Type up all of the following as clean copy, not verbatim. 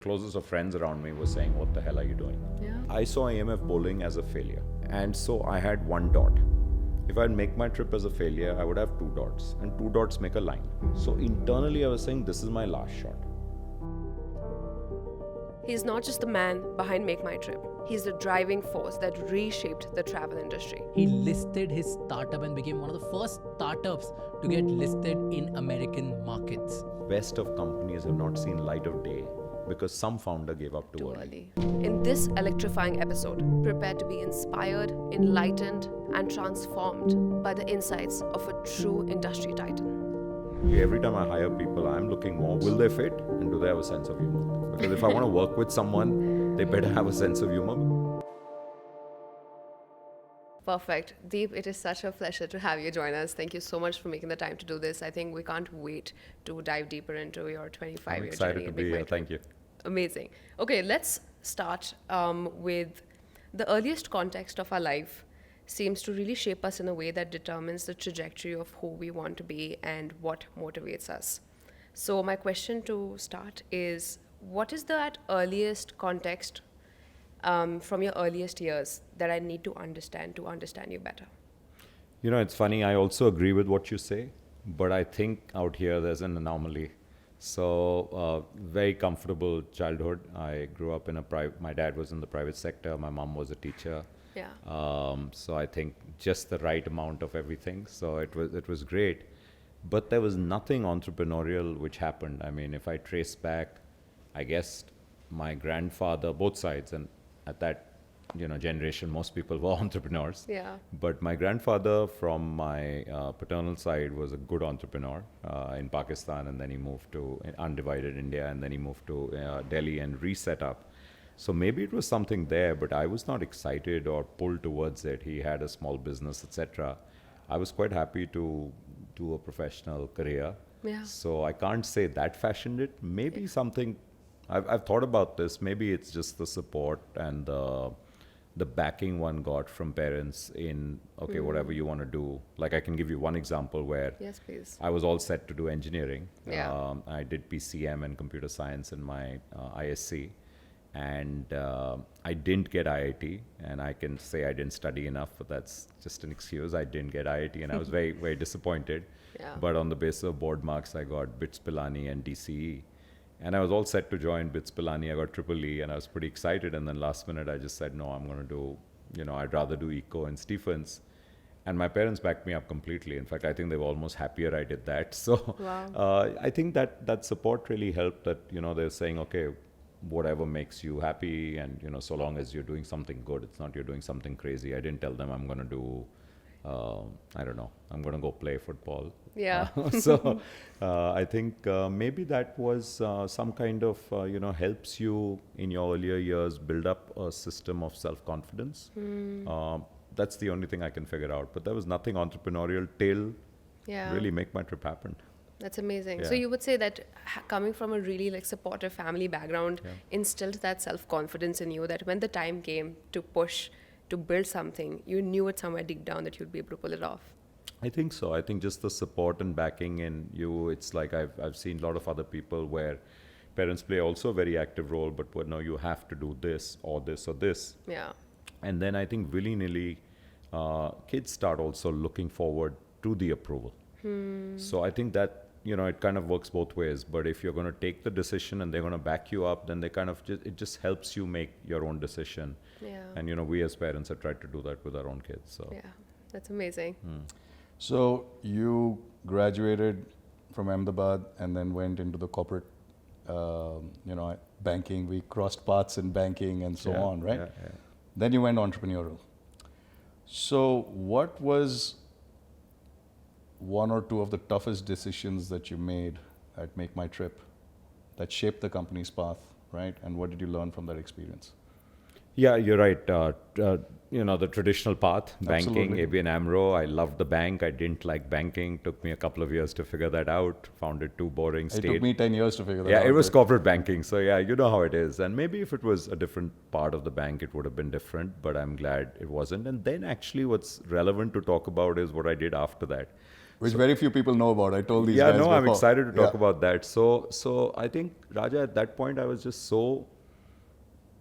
Closest of friends around me were saying, what the hell are you doing? Yeah. I saw AMF bowling as a failure. And so I had one dot. If I'd make my trip as a failure, I would have two dots. And two dots make a line. So internally I was saying, this is my last shot. He's not just the man behind MakeMyTrip. He's the driving force that reshaped the travel industry. He listed his startup and became one of the first startups to get listed in American markets. Best of companies have not seen light of day because some founder gave up too early. In this electrifying episode, prepare to be inspired, enlightened, and transformed by the insights of a true industry titan. Every time I hire people, I'm looking more, will they fit and do they have a sense of humor? Because if I want to work with someone, they better have a sense of humor. Perfect. Deep, it is such a pleasure to have you join us. Thank you so much for making the time to do this. I think we can't wait to dive deeper into your 25-year journey. I'm excited to be here. Thank you. Amazing. Okay, let's start with the earliest context of our life seems to really shape us in a way that determines the trajectory of who we want to be and what motivates us. So my question to start is, what is that earliest context from your earliest years that I need to understand you better? You know, it's funny, I also agree with what you say, but I think out here there's an anomaly. So, very comfortable childhood. I grew up in my dad was in the private sector, my mom was a teacher. Yeah. So I think just the right amount of everything. So it was great, but there was nothing entrepreneurial which happened. I mean, if I trace back, I guess my grandfather, both sides, and at that generation, most people were entrepreneurs. Yeah. But my grandfather from my paternal side was a good entrepreneur in Pakistan, and then he moved to undivided India, and then he moved to Delhi and reset up. So maybe it was something there, but I was not excited or pulled towards it. He had a small business, etc. I was quite happy to do a professional career. Yeah. So I can't say that fashioned it. Maybe something, I've thought about this. Maybe it's just the support and the backing one got from parents in, okay, whatever you want to do. Like I can give you one example where Yes, please. I was all set to do engineering. Yeah. I did PCM and computer science in my ISC. And I didn't get IIT, and I can say I didn't study enough, but that's just an excuse. I didn't get IIT, and I was very, very disappointed. Yeah. But on the basis of board marks, I got BITS Pilani and DCE. And I was all set to join BITS Pilani. I got triple E, and I was pretty excited. And then last minute, I just said, no, I'm going to do, I'd rather do Eco and Stephens. And my parents backed me up completely. In fact, I think they were almost happier I did that. So Wow. I think that support really helped, that, they're saying, okay, whatever makes you happy, and so long as you're doing something good, it's not you're doing something crazy. I didn't tell them I'm going to do I don't know, I'm going to go play football. Yeah. So I think maybe that was some kind of helps you in your earlier years build up a system of self-confidence. That's the only thing I can figure out, but there was nothing entrepreneurial till Yeah. really make my trip happen. That's amazing. Yeah. So you would say that coming from a really supportive family background Yeah. instilled that self-confidence in you, that when the time came to push, to build something, you knew it somewhere deep down that you'd be able to pull it off. I think so. I think just the support and backing in you, it's like I've seen a lot of other people where parents play also a very active role, but no, you have to do this or this or this. Yeah. And then I think willy-nilly, kids start also looking forward to the approval. So I think that, it kind of works both ways. But if you're going to take the decision and they're going to back you up, then they kind of it just helps you make your own decision. Yeah. And, we as parents have tried to do that with our own kids. So. Yeah. That's amazing. So you graduated from Ahmedabad and then went into the corporate, banking. We crossed paths in banking and so on, right? Yeah. Then you went entrepreneurial. So what was one or two of the toughest decisions that you made at MakeMyTrip that shaped the company's path, right? And what did you learn from that experience? Yeah, you're right. The traditional path, banking, Absolutely. ABN AMRO. I loved the bank. I didn't like banking. Took me a couple of years to figure that out. Found it too boring. It took me 10 years to figure that out. Yeah, it was but- corporate banking. So yeah, you know how it is. And maybe if it was a different part of the bank, it would have been different. But I'm glad it wasn't. And then actually what's relevant to talk about is what I did after that. Which very few people know about. I told these Yeah, guys no, I'm before. excited to talk Yeah. about that. So I think, Raja, at that point, I was just so,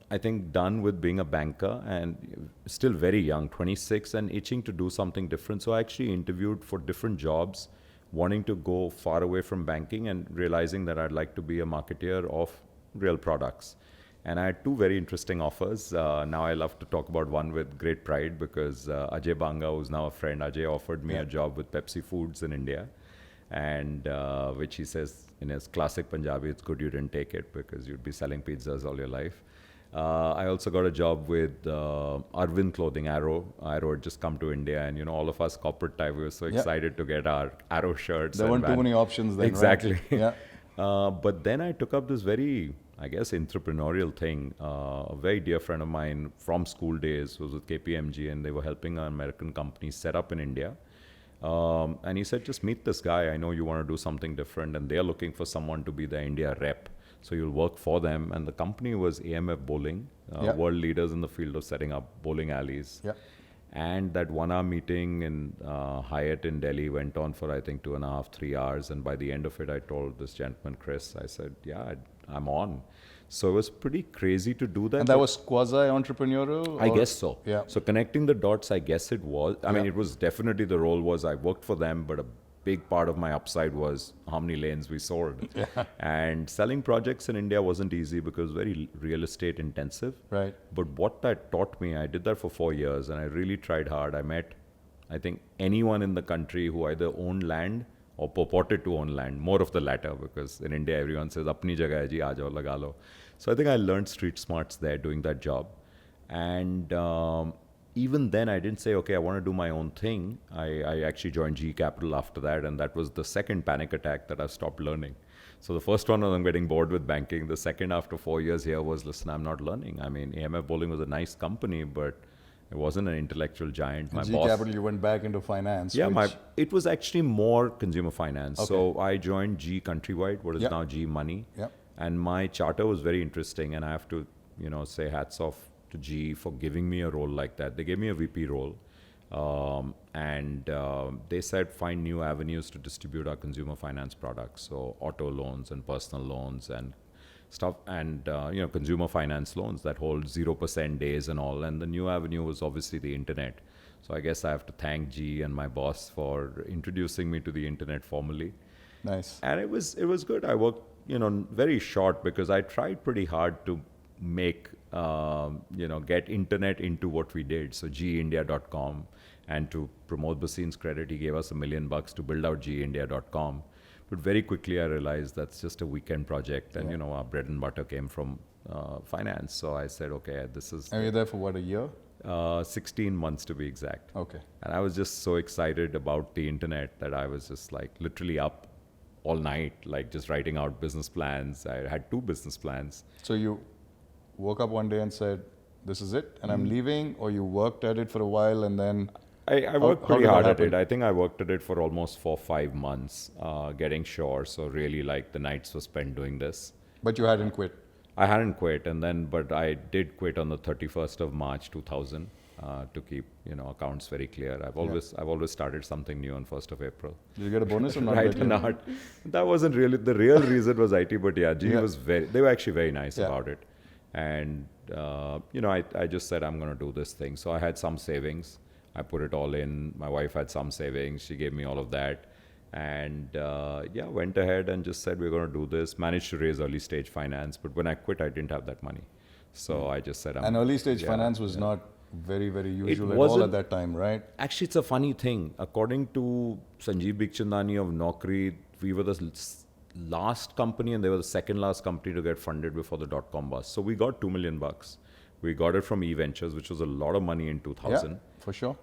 I think, done with being a banker and still very young, 26, and itching to do something different. So I actually interviewed for different jobs, wanting to go far away from banking and realizing that I'd like to be a marketeer of real products. And I had two very interesting offers. Now I love to talk about one with great pride because Ajay Banga, who's now a friend, Ajay offered me a job with Pepsi Foods in India, and which he says in his classic Punjabi, it's good you didn't take it because you'd be selling pizzas all your life. I also got a job with Arvind Clothing, Arrow. Arrow had just come to India, and all of us corporate type, we were so excited to get our Arrow shirts. There weren't too many options then, exactly. right? Yeah. But then I took up this very, I guess, entrepreneurial thing. A very dear friend of mine from school days was with KPMG, and they were helping an American company set up in India. And he said, just meet this guy. I know you want to do something different, and they're looking for someone to be the India rep. So you'll work for them. And the company was AMF Bowling, world leaders in the field of setting up bowling alleys. Yeah. And that 1 hour meeting in Hyatt in Delhi went on for, I think, 2.5, 3 hours. And by the end of it, I told this gentleman, Chris, I said, yeah, I'm on. So it was pretty crazy to do that. And that was quasi-entrepreneurial? I or- guess so. Yeah. So connecting the dots, I guess it was. I mean, it was definitely, the role was I worked for them, but a big part of my upside was how many lanes we sold. And selling projects in India wasn't easy because very real estate intensive. Right. But what that taught me, I did that for 4 years and I really tried hard. I met, I think, anyone in the country who either owned land or purported to own land, more of the latter, because in India everyone says, apni jagah hai ji, aa jao, laga lo. So I think I learned street smarts there doing that job. And even then I didn't say, okay, I want to do my own thing. I actually joined GE Capital after that, and that was the second panic attack that I've stopped learning. So the first one was I'm getting bored with banking. The second after 4 years here was, listen, I'm not learning. I mean, AMF Bowling was a nice company, but it wasn't an intellectual giant. My G boss, Capital, you went back into finance. yeah, which, it was actually more consumer finance. Okay. So I joined G Countrywide, what is now G Money. Yep. And my charter was very interesting, and I have to, say hats off to G for giving me a role like that. They gave me a VP role, and they said find new avenues to distribute our consumer finance products, so auto loans and personal loans and stuff, and consumer finance loans that hold 0% days and all. And the new avenue was obviously the internet. So I guess I have to thank G and my boss for introducing me to the internet formally. Nice. And it was good. I worked, very short because I tried pretty hard to make, get internet into what we did. So geindia.com, and to promote Basin's credit, he gave us $1 million to build out geindia.com. But very quickly I realized that's just a weekend project, and our bread and butter came from finance. So I said, okay, this is And you were there for what, a year? 16 months to be exact. Okay. And I was just so excited about the internet that I was just like literally up all night, like just writing out business plans. I had 2 business plans. So you woke up one day and said, this is it, and I'm leaving, or you worked at it for a while and then... I worked how pretty did that hard at happen? it. I think I worked at it for almost 4-5 months, getting sure. So really, like, the nights were spent doing this. But you hadn't quit. I hadn't quit, but I did quit on the 31st of March 2000 to keep accounts very clear. I've always started something new on 1st of April. Did you get a bonus or not? Right that or year? not. That wasn't really the real reason was IT, but yeah, G was they were actually very nice about it. And I just said I'm going to do this thing. So I had some savings. I put it all in. My wife had some savings. She gave me all of that. And went ahead and just said we're going to do this. Managed to raise early stage finance, but when I quit, I didn't have that money. So I just said, And early stage finance was not very, very usual at all wasn't- at that time, right? Actually, it's a funny thing. According to Sanjeev Bikhchandani of Naukri, we were the last company and they were the second last company to get funded before the dot-com bust. So we got $2 million. We got it from eVentures, which was a lot of money in 2000. Yeah, for sure.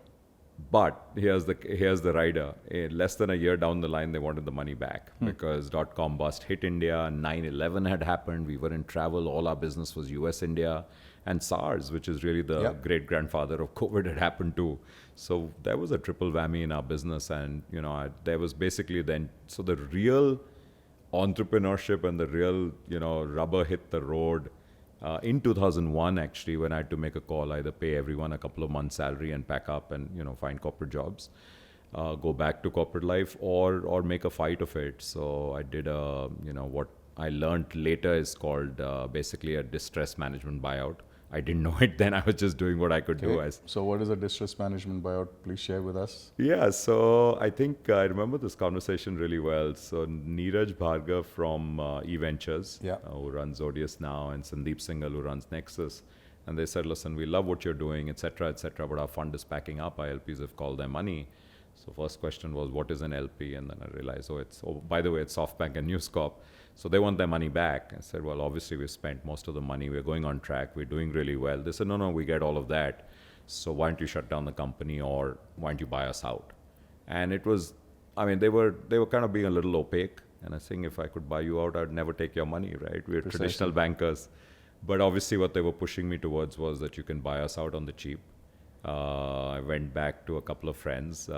But here's the rider. Less than a year down the line, they wanted the money back because dot-com bust hit India. 9/11 had happened. We were in travel. All our business was US, India. And SARS, which is really the great-grandfather of COVID, had happened too. So there was a triple whammy in our business. And, there was basically then, so the real entrepreneurship and the real, rubber hit the road in 2001, actually, when I had to make a call, either pay everyone a couple of months' salary and pack up and, find corporate jobs. go back to corporate life or make a fight of it. So I did what I learned later is called basically a distress management buyout. I didn't know it then. I was just doing what I could do. So what is a distress management buyout? Please share with us. Yeah, so I think I remember this conversation really well. So Neeraj Bhargav from eVentures, who runs Odious now, and Sandeep Singhal, who runs Nexus. And they said, listen, we love what you're doing, et cetera, but our fund is packing up. Our LPs have called their money. So first question was, what is an LP? And then I realized, by the way, it's SoftBank and News Corp. So they want their money back. I said, well, obviously we spent most of the money. We're going on track. We're doing really well. They said, no, we get all of that. So why don't you shut down the company, or why don't you buy us out? And it was, they were kind of being a little opaque. And I was saying, if I could buy you out, I'd never take your money, right? We're traditional bankers. But obviously what they were pushing me towards was that you can buy us out on the cheap. I went back to a couple of friends.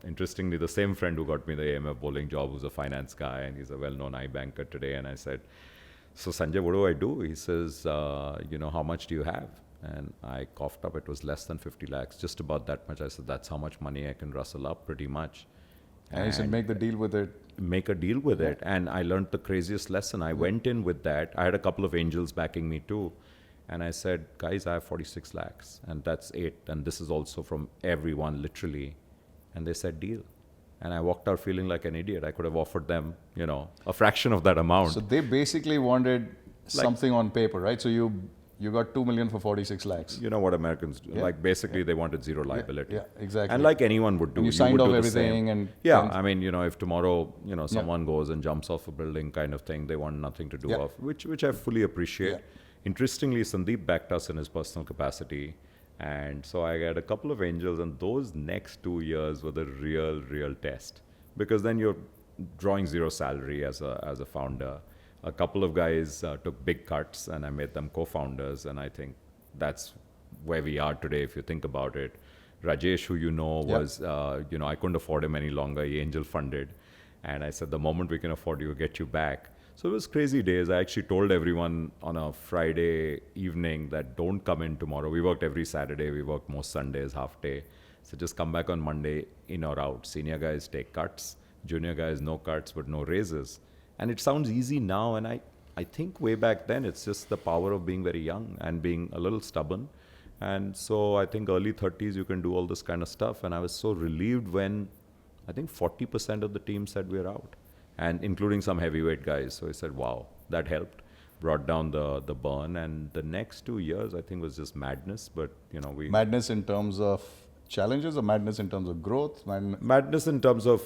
Interestingly, the same friend who got me the AMF bowling job, who's a finance guy, and he's a well-known iBanker today. And I said, so Sanjay, what do I do? He says, how much do you have? And I coughed up. It was less than 50 lakhs, just about that much. I said, that's how much money I can rustle up, pretty much. And he said, make the deal with it. Make a deal with it. And I learned the craziest lesson. I went in with that. I had a couple of angels backing me too. And I said, guys, I have 46 lakhs and that's it. And this is also from everyone, literally. And they said, deal. And I walked out feeling like an idiot. I could have offered them, a fraction of that amount. So they basically wanted something on paper, right? So you got 2 million for 46 lakhs. You know what Americans do. Yeah. Like basically they wanted zero liability. Yeah, exactly. And like anyone would do. And you signed off everything and... Yeah, if tomorrow, someone goes and jumps off a building kind of thing, they want nothing to do off, which I fully appreciate. Yeah. Interestingly, Sandeep backed us in his personal capacity. And so I had a couple of angels, and those next 2 years were the real test. Because then you're drawing zero salary as a founder. A couple of guys took big cuts, and I made them co-founders. And I think that's where we are today, if you think about it. Rajesh, who was, I couldn't afford him any longer. He angel funded. And I said, the moment we can afford you, we'll get you back. So it was crazy days. I actually told everyone on a Friday evening that don't come in tomorrow. We worked every Saturday. We worked most Sundays, half day. So just come back on Monday, in or out. Senior guys take cuts. Junior guys, no cuts, but no raises. And it sounds easy now. And I think way back then, it's just the power of being very young and being a little stubborn. And so I think early 30s, you can do all this kind of stuff. And I was so relieved when I think 40% of the team said we're out. And including some heavyweight guys. So I said, wow, that helped. Brought down the burn. And the next 2 years, I think, was just madness. But, Madness in terms of challenges or madness in terms of growth? Madness in terms of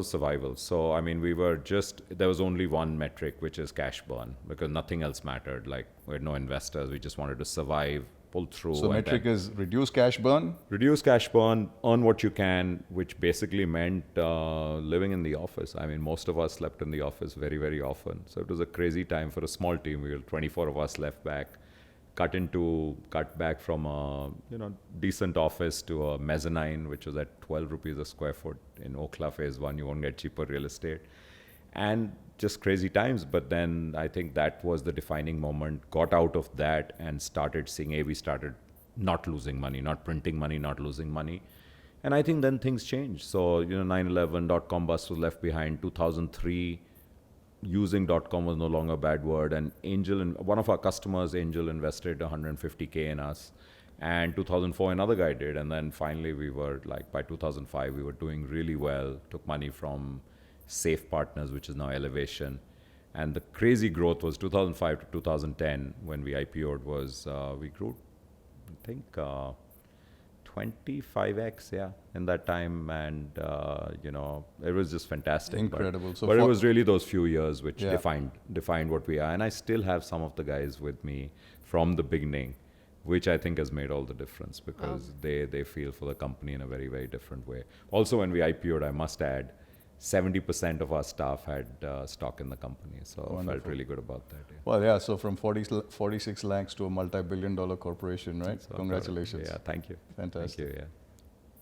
survival. So, there was only one metric, which is cash burn, because nothing else mattered. Like, we had no investors. We just wanted to survive, pull through. So metric is reduce cash burn? Reduce cash burn, earn what you can, which basically meant living in the office. Most of us slept in the office very, very often. So it was a crazy time for a small team. We were 24 of us left back, cut back from a decent office to a mezzanine, which was at 12 rupees a square foot in Okhla Phase 1. You won't get cheaper real estate. And just crazy times. But then I think that was the defining moment. Got out of that and started seeing, we started not losing money, not printing money, not losing money. And I think then things changed. So, 9/11, dot-com bust was left behind. 2003, using .com was no longer a bad word. And one of our customers, Angel, invested 150K in us. And 2004, another guy did. And then finally we were by 2005, we were doing really well, took money from Safe Partners, which is now Elevation. And the crazy growth was 2005 to 2010 when we IPO'd we grew, I think, 25x, in that time. And, it was just fantastic. Incredible. But it was really those few years which defined what we are. And I still have some of the guys with me from the beginning, which I think has made all the difference because they feel for the company in a very, very different way. Also, when we IPO'd, I must add, 70% of our staff had stock in the company. So I felt really good about that. Yeah. Well, so from 46 lakhs to a multi-billion-dollar corporation, right? So congratulations. Yeah, thank you. Fantastic. Thank you,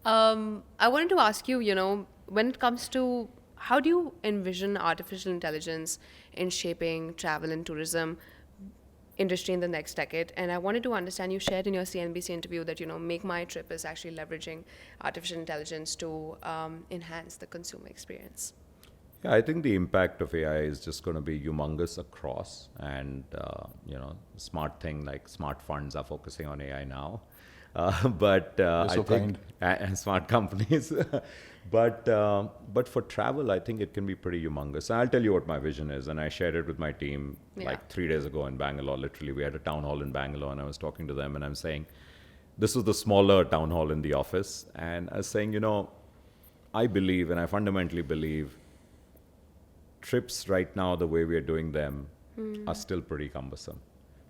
yeah. I wanted to ask you, when it comes to how do you envision artificial intelligence in shaping travel and tourism industry in the next decade. And I wanted to understand, you shared in your CNBC interview that, MakeMyTrip is actually leveraging artificial intelligence to enhance the consumer experience. Yeah, I think the impact of AI is just going to be humongous across, and smart thing like smart funds are focusing on AI now, but I so think kind. and smart companies, but for travel, I think it can be pretty humongous. And I'll tell you what my vision is, and I shared it with my team like 3 days ago in Bangalore. Literally, we had a town hall in Bangalore, and I was talking to them, and I'm saying, this was the smaller town hall in the office, and I was saying, I believe, and I fundamentally believe, trips right now, the way we are doing them, are still pretty cumbersome.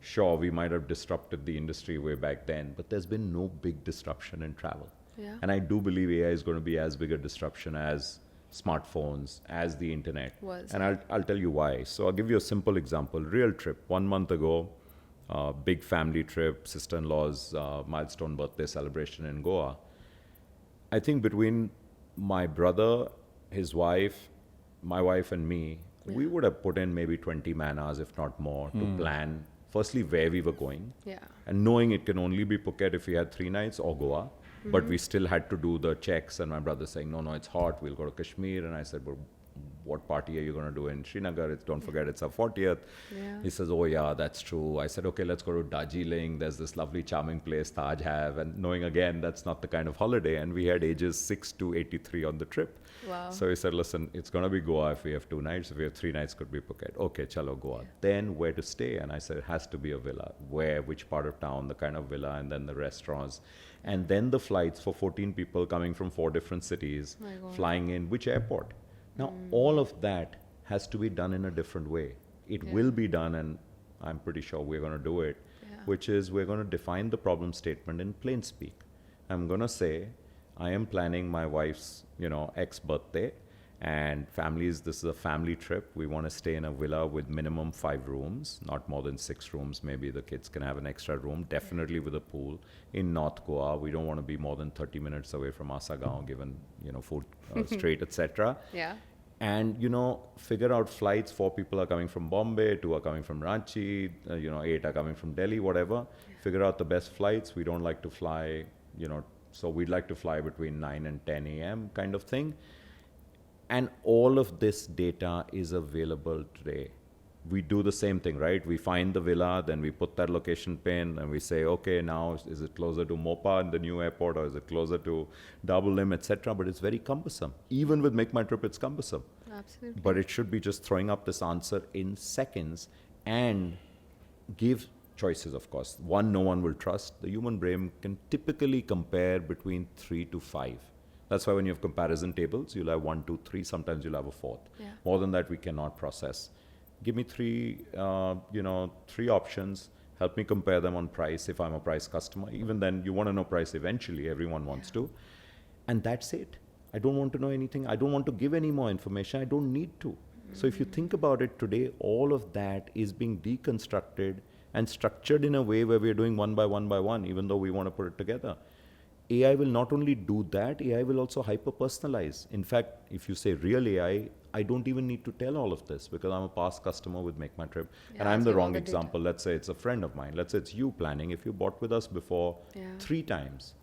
Sure, we might have disrupted the industry way back then, but there's been no big disruption in travel. Yeah. And I do believe AI is going to be as big a disruption as smartphones, as the internet. And I'll tell you why. So I'll give you a simple example. Real trip. 1 month ago, big family trip, sister-in-law's milestone birthday celebration in Goa. I think between my brother, his wife, my wife and me, we would have put in maybe 20 man hours, if not more, to plan, firstly, where we were going. Yeah. And knowing it can only be Phuket if we had 3 nights, or Goa. But we still had to do the checks. And my brother saying, no, it's hot. We'll go to Kashmir. And I said, well, what party are you going to do in Srinagar? Don't forget, it's our 40th. Yeah. He says, oh, yeah, that's true. I said, okay, let's go to Darjeeling. There's this lovely, charming place Taj have. And knowing, again, that's not the kind of holiday. And we had ages 6 to 83 on the trip. Wow. So he said, listen, it's going to be Goa if we have 2 nights. If we have 3 nights, could be Phuket. Okay, chalo, Goa. Yeah. Then where to stay? And I said, it has to be a villa. Where, which part of town, the kind of villa, and then the restaurants. And then the flights for 14 people coming from 4 different cities, flying in, which airport? Now, all of that has to be done in a different way. It will be done, and I'm pretty sure we're going to do it, which is we're going to define the problem statement in plain speak. I'm going to say, I am planning my wife's, X birthday, and this is a family trip. We want to stay in a villa with minimum 5 rooms, not more than 6 rooms. Maybe the kids can have an extra room, definitely with a pool. In North Goa, we don't want to be more than 30 minutes away from Asagaon, given, food straight, etc. Yeah. And, figure out flights. 4 people are coming from Bombay, 2 are coming from Ranchi, 8 are coming from Delhi, whatever. Figure out the best flights. We don't like to fly, so we'd like to fly between 9 and 10 a.m. kind of thing. And all of this data is available today. We do the same thing, right? We find the villa, then we put that location pin, and we say, okay, now is it closer to Mopa in the new airport, or is it closer to Double Lim, etc.? But it's very cumbersome. Even with MakeMyTrip, it's cumbersome. Absolutely. But it should be just throwing up this answer in seconds and give choices, of course. One, no one will trust. The human brain can typically compare between 3 to 5. That's why when you have comparison tables, you'll have 1, 2, 3. Sometimes you'll have a 4th. Yeah. More than that, we cannot process. Give me 3 options. Help me compare them on price if I'm a price customer. Even then, you want to know price eventually. Everyone wants to. And that's it. I don't want to know anything. I don't want to give any more information. I don't need to. So if you think about it today, all of that is being deconstructed and structured in a way where we're doing one by one, even though we want to put it together. AI will not only do that, AI will also hyper-personalize. In fact, if you say real AI, I don't even need to tell all of this because I'm a past customer with MakeMyTrip. And I'm the wrong example. Let's say it's a friend of mine. Let's say it's you planning. If you bought with us before 3 times,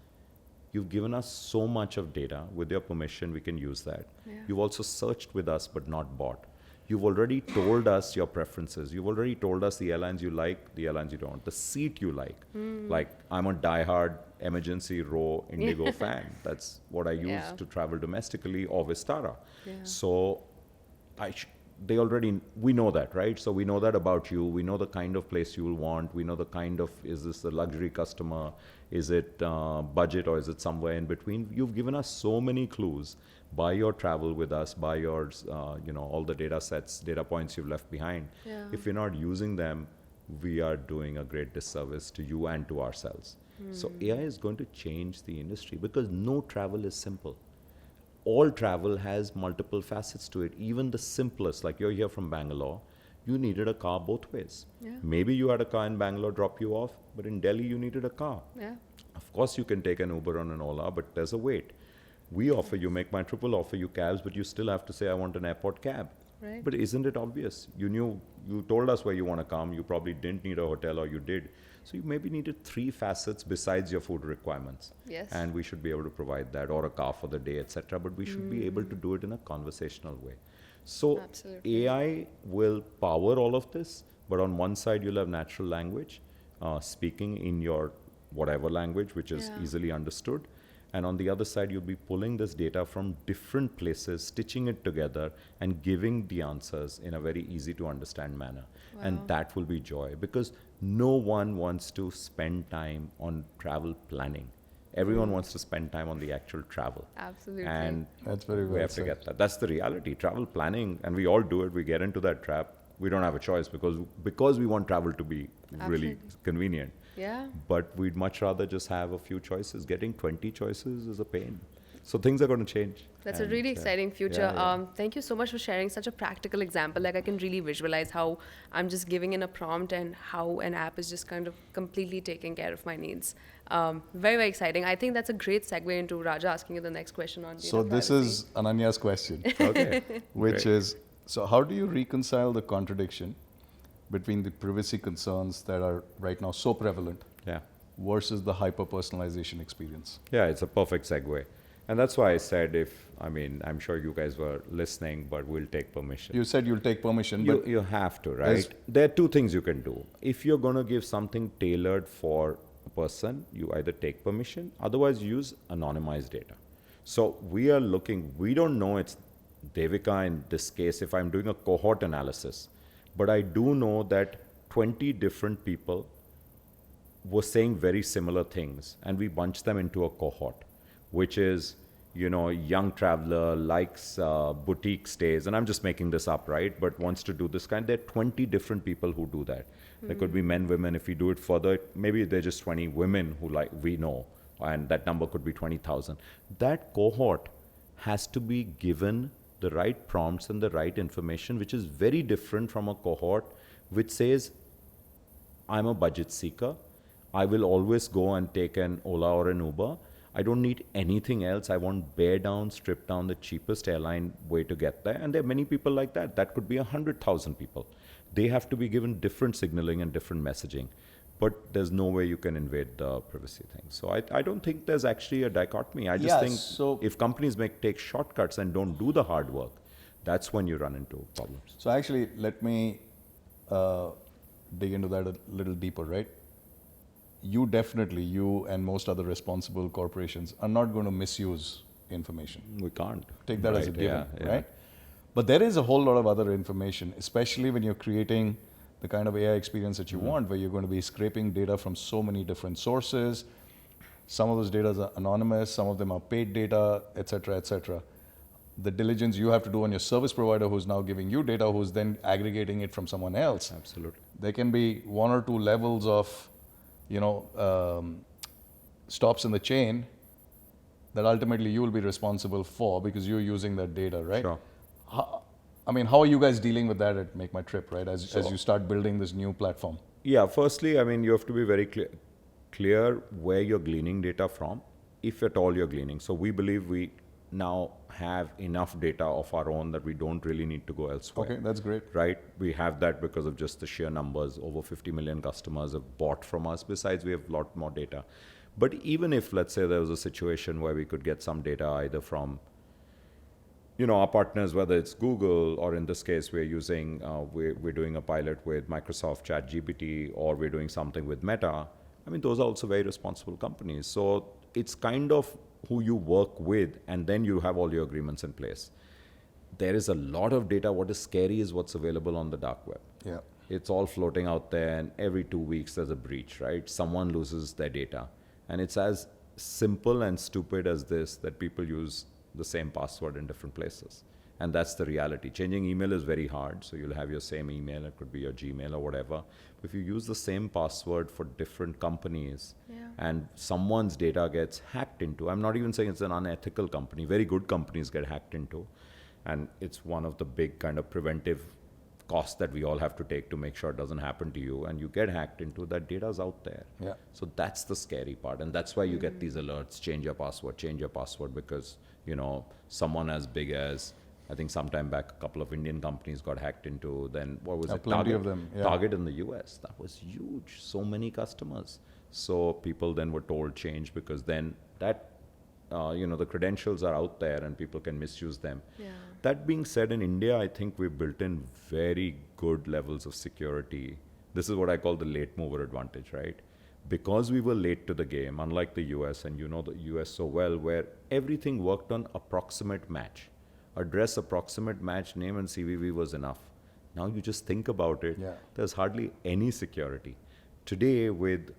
you've given us so much of data. With your permission, we can use that. Yeah. You've also searched with us but not bought. You've already told us your preferences. You've already told us the airlines you like, the airlines you don't, the seat you like. Like, I'm a diehard emergency row Indigo fan. That's what I use to travel domestically, or Vistara. Yeah. So we know that, right? So we know that about you. We know the kind of place you will want. We know the kind of, is this a luxury customer? Is it budget, or is it somewhere in between? You've given us so many clues by your travel with us, by your, all the data points you've left behind. Yeah. If we're not using them, we are doing a great disservice to you and to ourselves. So AI is going to change the industry because no travel is simple. All travel has multiple facets to it. Even the simplest, like you're here from Bangalore, you needed a car both ways. Yeah. Maybe you had a car in Bangalore drop you off, but in Delhi you needed a car. Yeah. Of course you can take an Uber or an Ola, but there's a wait. We offer you, MakeMyTrip will offer you cabs, but you still have to say, I want an airport cab. Right. But isn't it obvious? You knew, you told us where you want to come. You probably didn't need a hotel, or you did. So you maybe needed 3 facets besides your food requirements. Yes. And we should be able to provide that, or a car for the day, etc. But we should be able to do it in a conversational way. So Absolutely. AI will power all of this, but on one side you'll have natural language, speaking in your whatever language, which is Yeah. easily understood. And on the other side, you'll be pulling this data from different places, stitching it together, and giving the answers in a very easy to understand manner. Wow. And that will be joy, because no one wants to spend time on travel planning. Everyone wants to spend time on the actual travel. Absolutely. And That's very we well have to said. get that. That's the reality. Travel planning, and we all do it. We get into that trap. We don't have a choice because we want travel to be really Absolutely. convenient. Yeah. But we'd much rather just have a few choices. Getting 20 choices is a pain. So things are going to change. That's a And, really exciting future. yeah. Thank you so much for sharing such a practical example. Like I can really visualize how I'm just giving in a prompt and how an app is just kind of completely taking care of my needs. Very, very exciting. I think that's a great segue into Raja asking you the next question on data So this privacy. is Ananya's question, Okay. which Great. is, so how do you reconcile the contradiction between the privacy concerns that are right now so prevalent Yeah. versus the hyper-personalization experience? Yeah, it's a perfect segue. And that's why I said I'm sure you guys were listening, but we'll take permission. You said you'll take permission, You, but you have to, right? As- There are 2 things you can do. If you're going to give something tailored for a person, you either take permission, otherwise use anonymized data. So we are looking, we don't know it's Devika in this case if I'm doing a cohort analysis, but I do know that 20 different people were saying very similar things, and we bunched them into a cohort, which is, young traveler, likes boutique stays, and I'm just making this up, right? But wants to do this kind. There are 20 different people who do that. There could be men, women. If we do it further, maybe they're just 20 women who we know, and that number could be 20,000. That cohort has to be given the right prompts and the right information, which is very different from a cohort which says, I'm a budget seeker. I will always go and take an Ola or an Uber. I don't need anything else. I want bear down, strip down the cheapest airline way to get there. And there are many people like that. That could be 100,000 people. They have to be given different signaling and different messaging. But there's no way you can invade the privacy thing. So I don't think there's actually a dichotomy. I just Yeah, think so- if companies take shortcuts and don't do the hard work, that's when you run into problems. So actually, let me dig into that a little deeper, right? You and most other responsible corporations are not going to misuse information. We can't. Take that as a Right, given, yeah. right? But there is a whole lot of other information, especially when you're creating the kind of AI experience that you want, where you're going to be scraping data from so many different sources. Some of those data are anonymous, some of them are paid data, et cetera, the diligence you have to do on your service provider who's now giving you data, who's then aggregating it from someone else. Absolutely. There can be 1 or 2 levels of, stops in the chain that ultimately you will be responsible for because you're using that data, right? Sure. How are you guys dealing with that at MakeMyTrip, right? As you start building this new platform. Yeah, firstly, you have to be very clear where you're gleaning data from, if at all you're gleaning. So we believe we now have enough data of our own that we don't really need to go elsewhere. Okay, that's great. Right? We have that because of just the sheer numbers. Over 50 million customers have bought from us. Besides, we have a lot more data. But even if, let's say, there was a situation where we could get some data either from our partners, whether it's Google, or in this case, we're doing a pilot with Microsoft ChatGPT, or we're doing something with Meta. Those are also very responsible companies. So it's kind of who you work with, and then you have all your agreements in place. There is a lot of data. What is scary is what's available on the dark web. Yeah. It's all floating out there, and every 2 weeks there's a breach, right? Someone loses their data. And it's as simple and stupid as this, that people use the same password in different places. And that's the reality. Changing email is very hard. So you'll have your same email. It could be your Gmail or whatever. If you use the same password for different companies, and someone's data gets hacked into, I'm not even saying it's an unethical company. Very good companies get hacked into. And it's one of the big kind of preventive costs that we all have to take to make sure it doesn't happen to you. And you get hacked into, that data's out there. Yeah. So that's the scary part. And that's why you get these alerts, change your password, because, someone as big as I think sometime back, a couple of Indian companies got hacked into. Then what was it? Plenty Target, of them. Yeah. Target in the US. That was huge. So many customers. So people then were told change because then that, the credentials are out there and people can misuse them. Yeah. That being said, in India, I think we've built in very good levels of security. This is what I call the late mover advantage, right? Because we were late to the game, unlike the US, and you know the US so well, where everything worked on approximate match. Address, approximate match, name and CVV was enough. Now you just think about it, Yeah. there's hardly any security. Today with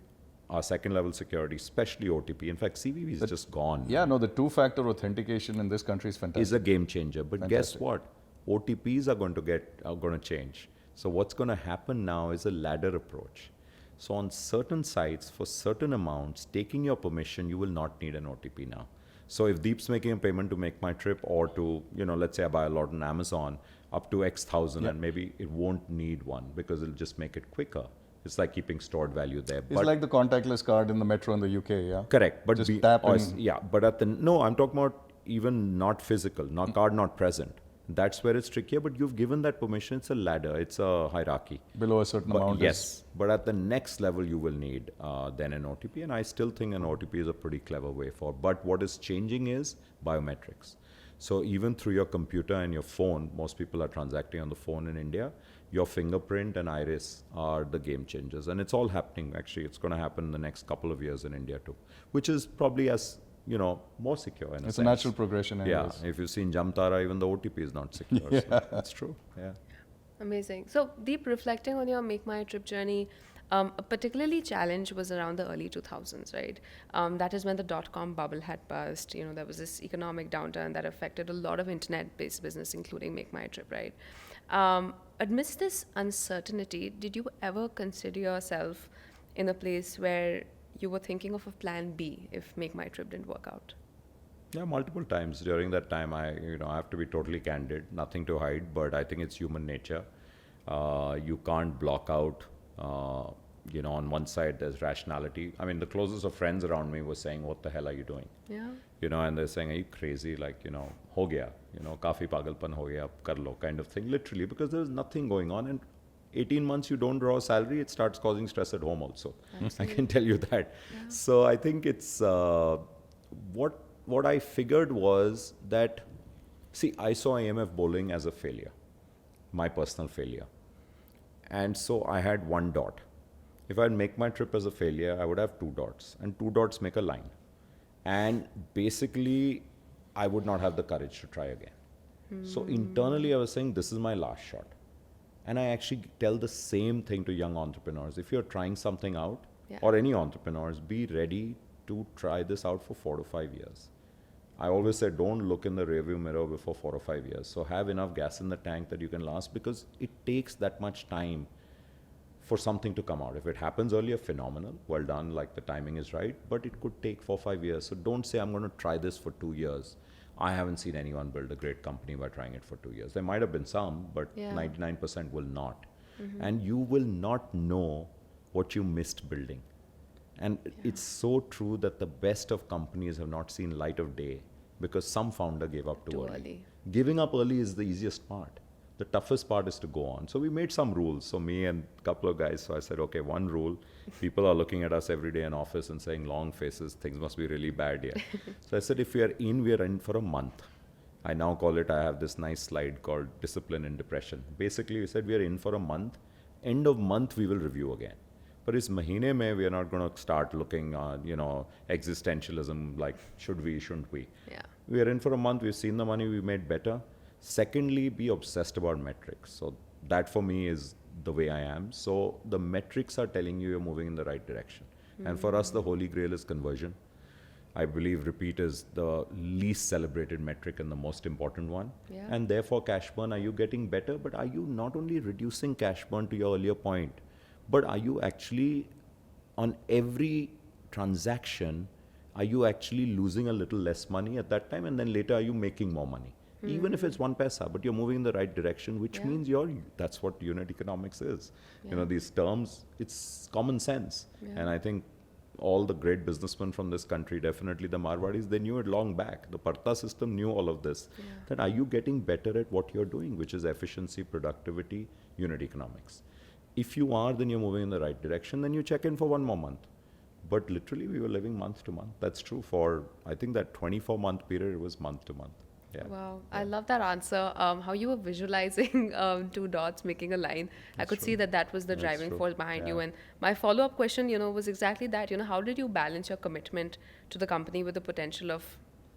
our second level security, especially OTP, in fact CVV is just gone. Yeah, no, the two-factor authentication in this country is fantastic. Is a game changer. But guess Fantastic. what? OTPs are going to change. So what's going to happen now is a ladder approach. So on certain sites, for certain amounts, taking your permission, you will not need an OTP now. So if Deep's making a payment to MakeMyTrip or to, let's say I buy a lot on Amazon, up to X thousand, and maybe it won't need one because it'll just make it quicker. It's like keeping stored value there. It's like the contactless card in the metro in the UK, yeah? Correct, but Just tap and- yeah, but I'm talking about even not physical, not card not present. That's where it's trickier. But you've given that permission. It's a ladder. It's a hierarchy. Below a certain amount. Yes, but at the next level, you will need then an OTP, and I still think an OTP is a pretty clever way for. But what is changing is biometrics. So even through your computer and your phone, most people are transacting on the phone in India. Your fingerprint and iris are the game changers, and it's all happening. Actually, it's going to happen in the next couple of years in India too, which is probably as more secure in a It's sense. a natural progression. Yeah, anyways. if you've seen Jamtara, even the OTP is not secure. So that's true. Yeah. Amazing. So, Deep, reflecting on your Make My Trip journey, a particularly challenge was around the early 2000s, right? That is when the dot-com bubble had burst. There was this economic downturn that affected a lot of internet-based business, including Make My Trip, right? Amidst this uncertainty, did you ever consider yourself in a place where you were thinking of a plan B if Make My Trip didn't work out? Yeah, multiple times during that time. I have to be totally candid, nothing to hide. But I think it's human nature. You can't block out. On one side there's rationality. I mean, the closest of friends around me were saying, "What the hell are you doing?" Yeah. And they're saying, "Are you crazy? Like, ho gaya. Kafi pagalpan ho gaya, ab kar lo," kind of thing. Literally, because there's nothing going on. And 18 months you don't draw a salary, it starts causing stress at home also. I can tell you that. Yeah. So I think it's what I figured was that, see, I saw IMF bowling as a failure, my personal failure. And so I had one dot. If I'd make my trip as a failure, I would have two dots, and two dots make a line. And basically, I would not have the courage to try again. So internally, I was saying, this is my last shot. And I actually tell the same thing to young entrepreneurs. If you're trying something out, or any entrepreneurs, be ready to try this out for 4 to 5 years. I always say, don't look in the rearview mirror before 4 or 5 years. So have enough gas in the tank that you can last, because it takes that much time for something to come out. If it happens earlier, phenomenal, well done, like the timing is right, but it could take 4 or 5 years. So don't say, I'm going to try this for 2 years. I haven't seen anyone build a great company by trying it for 2 years. There might have been some, but 99% will not. And you will not know what you missed building. And it's so true that the best of companies have not seen light of day because some founder gave up too early. Giving up early is the easiest part. The toughest part is to go on. So we made some rules. So me and a couple of guys, so I said, okay, one rule, people are looking at us every day in office and saying long faces, things must be really bad here. So I said, if we are in for a month. I now call it, I have this nice slide called Discipline in Depression. Basically, we said we are in for a month. End of month, we will review again. But is mahine mein, we are not going to start looking, existentialism, like should we, shouldn't we? Yeah. We are in for a month, we've seen the money we made better. Secondly, be obsessed about metrics. So that for me is the way I am. So the metrics are telling you you're moving in the right direction. And for us, the holy grail is conversion. I believe repeat is the least celebrated metric and the most important one. Yeah. And therefore, cash burn, are you getting better? But are you not only reducing cash burn to your earlier point, but are you actually, on every transaction, are you actually losing a little less money at that time? And then later, are you making more money? Even if it's 1 paisa, but you're moving in the right direction, which means that's what unit economics is. These terms, it's common sense. And I think all the great businessmen from this country, definitely the Marwadis, they knew it long back. The Parta system knew all of this. Yeah. That are you getting better at what you're doing, which is efficiency, productivity, unit economics. If you are, then you're moving in the right direction. Then you check in for one more month. But literally, we were living month to month. That's true. For, I think, that 24-month period, it was month to month. Yeah. Wow, I love that answer. How you were visualizing two dots making a line. I could see that that was the That's driving true. force behind you. Yeah. And my follow-up question, was exactly that. How did you balance your commitment to the company with the potential of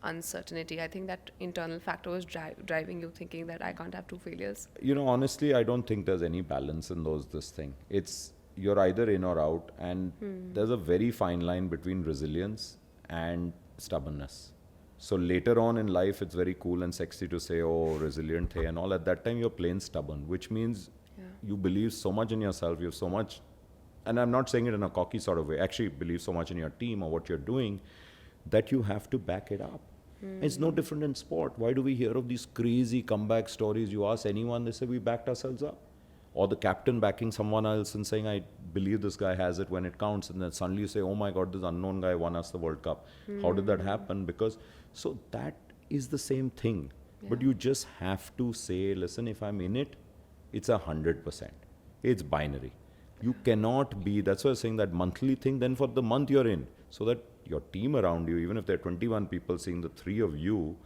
uncertainty? I think that internal factor was driving you thinking that I can't have two failures. Honestly, I don't think there's any balance in this thing. It's, you're either in or out. And there's a very fine line between resilience and stubbornness. So later on in life, it's very cool and sexy to say, oh, resilient hai and all. At that time, you're plain stubborn, which means you believe so much in yourself, you have so much, and I'm not saying it in a cocky sort of way, actually believe so much in your team or what you're doing that you have to back it up. It's no different in sport. Why do we hear of these crazy comeback stories? You ask anyone, they say we backed ourselves up. Or the captain backing someone else and saying, I believe this guy has it when it counts. And then suddenly you say, oh my God, this unknown guy won us the World Cup. How did that happen? Because, so that is the same thing. Yeah. But you just have to say, listen, if I'm in it, it's 100%. It's binary. You cannot be, that's why I'm saying that monthly thing, then for the month you're in. So that your team around you, even if there are 21 people seeing the three of you,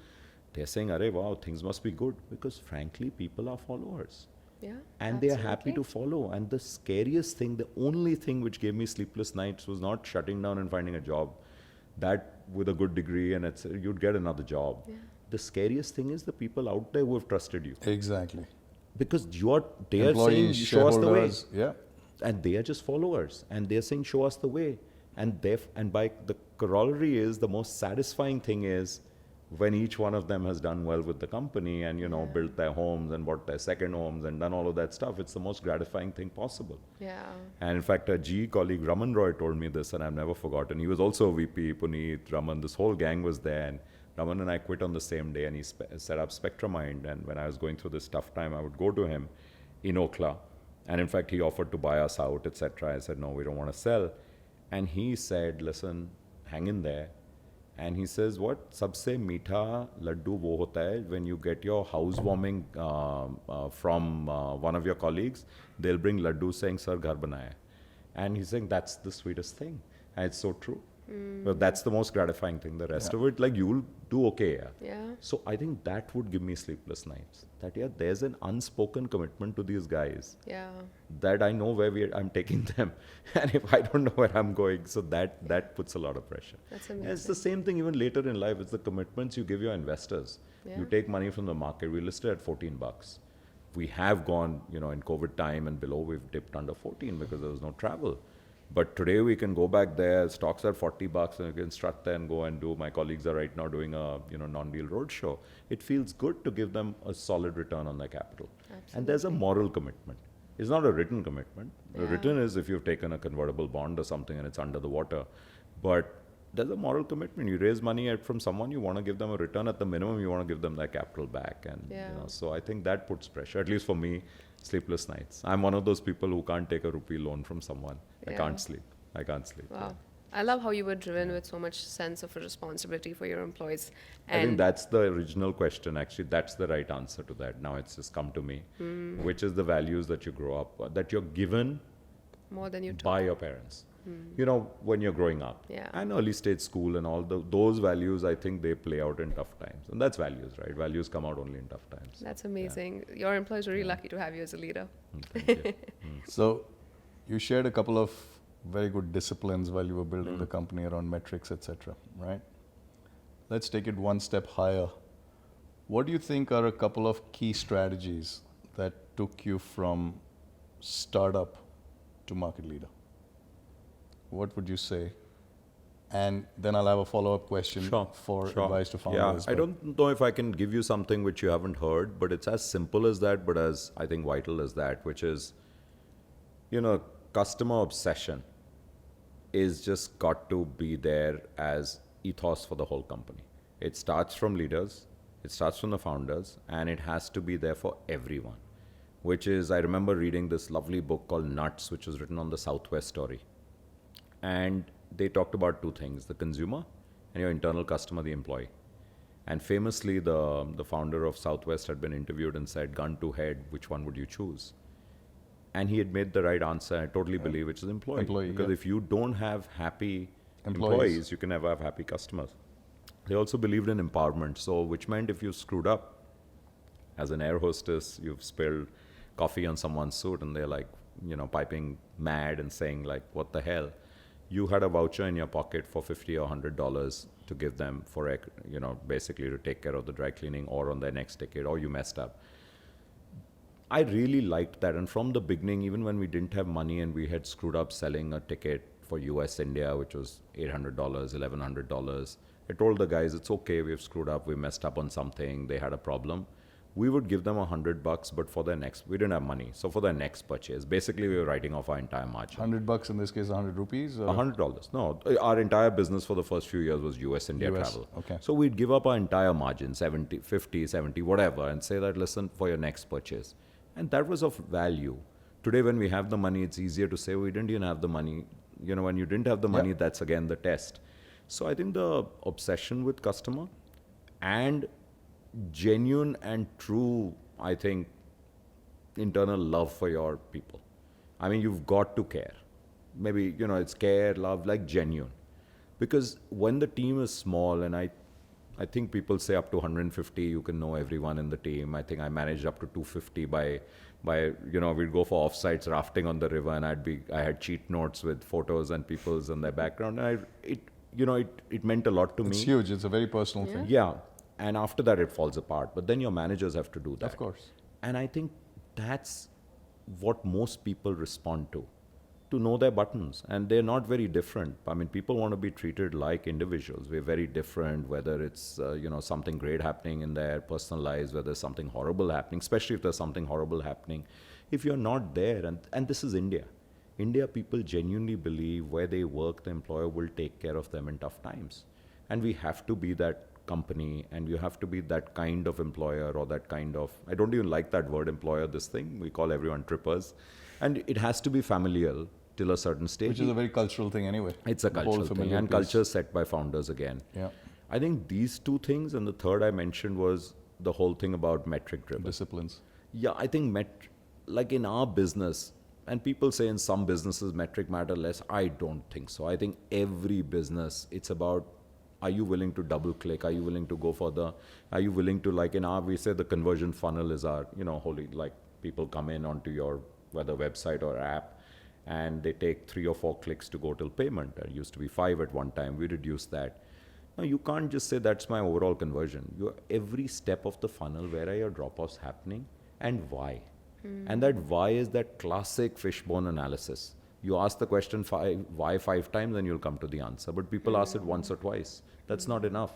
they're saying, arey wow, things must be good. Because frankly, people are followers. Yeah. And they are happy to follow. And the scariest thing, the only thing which gave me sleepless nights was not shutting down and finding a job. That with a good degree and you'd get another job. Yeah. The scariest thing is the people out there who have trusted you. Exactly. Because they are saying, Employees, show us the way. shareholders, yeah. And they are just followers. And they're saying, show us the way. And by the corollary is, the most satisfying thing is, when each one of them has done well with the company and, built their homes and bought their second homes and done all of that stuff, it's the most gratifying thing possible. Yeah. And in fact, a GE colleague, Raman Roy, told me this and I've never forgotten. He was also a VP, Puneet, Raman, this whole gang was there. And Raman and I quit on the same day and he set up SpectraMind. And when I was going through this tough time, I would go to him in Okhla. And in fact, he offered to buy us out, etc. I said, no, we don't want to sell. And he said, listen, hang in there. And he says, what? Sabse meetha laddu wo hota hai, when you get your housewarming from one of your colleagues, they'll bring laddu saying, sir, ghar banaya. And he's saying, that's the sweetest thing. And it's so true. But that's the most gratifying thing. The rest of it, like, you'll do okay. Yeah. So I think that would give me sleepless nights. That, there's an unspoken commitment to these guys. Yeah. That I know where I'm taking them. And if I don't know where I'm going, so that puts a lot of pressure. That's And amazing. it's the same thing even later in life. It's the commitments you give your investors. Yeah. You take money from the market. We listed at $14. We have gone, in COVID time and below, we've dipped under 14 because there was no travel. But today we can go back there, stocks are $40 and you can strut there and go and do. My colleagues are right now doing a non-deal roadshow. It feels good to give them a solid return on their capital. Absolutely. And there's a moral commitment. It's not a written commitment. The Yeah. written is if you've taken a convertible bond or something and it's under the water. But there's a moral commitment. You raise money from someone, you want to give them a return. At the minimum, you want to give them their capital back. And so I think that puts pressure, at least for me, sleepless nights. I'm one of those people who can't take a rupee loan from someone. I Yeah. can't sleep. I can't sleep. Wow. I love how you were driven with so much sense of a responsibility for your employees. I think that's the original question. Actually, that's the right answer to that. Now it's just come to me. Which is the values that you grow up, that you're given more than you took. by your parents. When you're growing up. Yeah. And early stage school and all those values, I think they play out in tough times. And that's values, right? Values come out only in tough times. That's amazing. Your employees are really lucky to have you as a leader. Thank you. So you shared a couple of very good disciplines while you were building the company around metrics, etc., right? Let's take it one step higher. What do you think are a couple of key strategies that took you from startup to market leader? What would you say? And then I'll have a follow-up question for advice to founders. Yeah, I don't know if I can give you something which you haven't heard, but it's as simple as that, but as I think vital as that, which is, customer obsession is just got to be there as ethos for the whole company. It starts from leaders, it starts from the founders, and it has to be there for everyone. Which is, I remember reading this lovely book called Nuts, which was written on the Southwest story. And they talked about two things: the consumer and your internal customer, the employee. And famously, the founder of Southwest had been interviewed and said, gun to head, which one would you choose? And he had made the right answer. I totally believe it's the employee. Because if you don't have happy employees, you can never have happy customers. They also believed in empowerment. So, which meant if you screwed up as an air hostess, you've spilled coffee on someone's suit and they're like, piping mad and saying like, what the hell? You had a voucher in your pocket for $50 or $100 to give them for, basically to take care of the dry cleaning or on their next ticket, or you messed up. I really liked that. And from the beginning, even when we didn't have money and we had screwed up selling a ticket for US India, which was $800, $1,100, I told the guys, it's okay, we've screwed up, we messed up on something, they had a problem. We would give them $100, but for their next, we didn't have money. So for their next purchase, basically we were writing off our entire margin. $100 in this case, 100 rupees? $100. No, our entire business for the first few years was US India travel. Okay. So we'd give up our entire margin, 70, 50, 70, whatever, and say that, listen, for your next purchase. And that was of value. Today, when we have the money, it's easier to say, we didn't even have the money. When you didn't have the money, that's again the test. So I think the obsession with customer and genuine and true, I think, internal love for your people. I mean, you've got to care. Maybe, it's care, love, like genuine. Because when the team is small, and I think people say up to 150, you can know everyone in the team. I think I managed up to 250 by we'd go for offsites rafting on the river, and I had cheat notes with photos and people's and their background. And it meant a lot to me. It's huge. It's a very personal thing. Yeah. And after that, it falls apart. But then your managers have to do that. Of course. And I think that's what most people respond to know their buttons. And they're not very different. I mean, people want to be treated like individuals. We're very different, whether it's, something great happening in their personal lives, whether there's something horrible happening, especially if there's something horrible happening. If you're not there, and this is India. India, people genuinely believe where they work, the employer will take care of them in tough times. And we have to be that company, and you have to be that kind of employer, or that kind of, I don't even like that word employer, this thing. We call everyone trippers. And it has to be familial till a certain stage. Which is a very cultural thing anyway. It's a cultural thing, and culture set by founders again. Yeah. I think these two things, and the third I mentioned was the whole thing about metric driven. Disciplines. Yeah, I think like in our business, and people say in some businesses metric matter less. I don't think so. I think every business, it's about, are you willing to double click? Are you willing to go further? Are you willing to, like in our, we say the conversion funnel is our, holy, like people come in onto your, whether website or app, and they take 3 or 4 clicks to go till payment. It used to be 5 at one time. We reduced that. Now, you can't just say that's my overall conversion. Every step of the funnel, where are your drop-offs happening and why? And that why is that classic fishbone analysis. You ask the question why 5 times, then you'll come to the answer. But people ask it once or twice. That's not enough.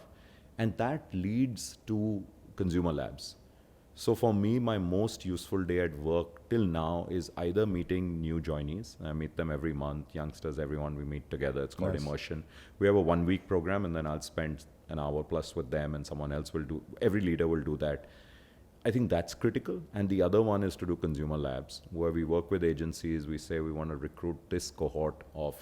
And that leads to consumer labs. So for me, my most useful day at work till now is either meeting new joinees. I meet them every month, youngsters, everyone, we meet together. It's called Immersion. We have a 1-week program, and then I'll spend an hour plus with them, and someone else will do, every leader will do that. I think that's critical. And the other one is to do consumer labs, where we work with agencies. We say we want to recruit this cohort of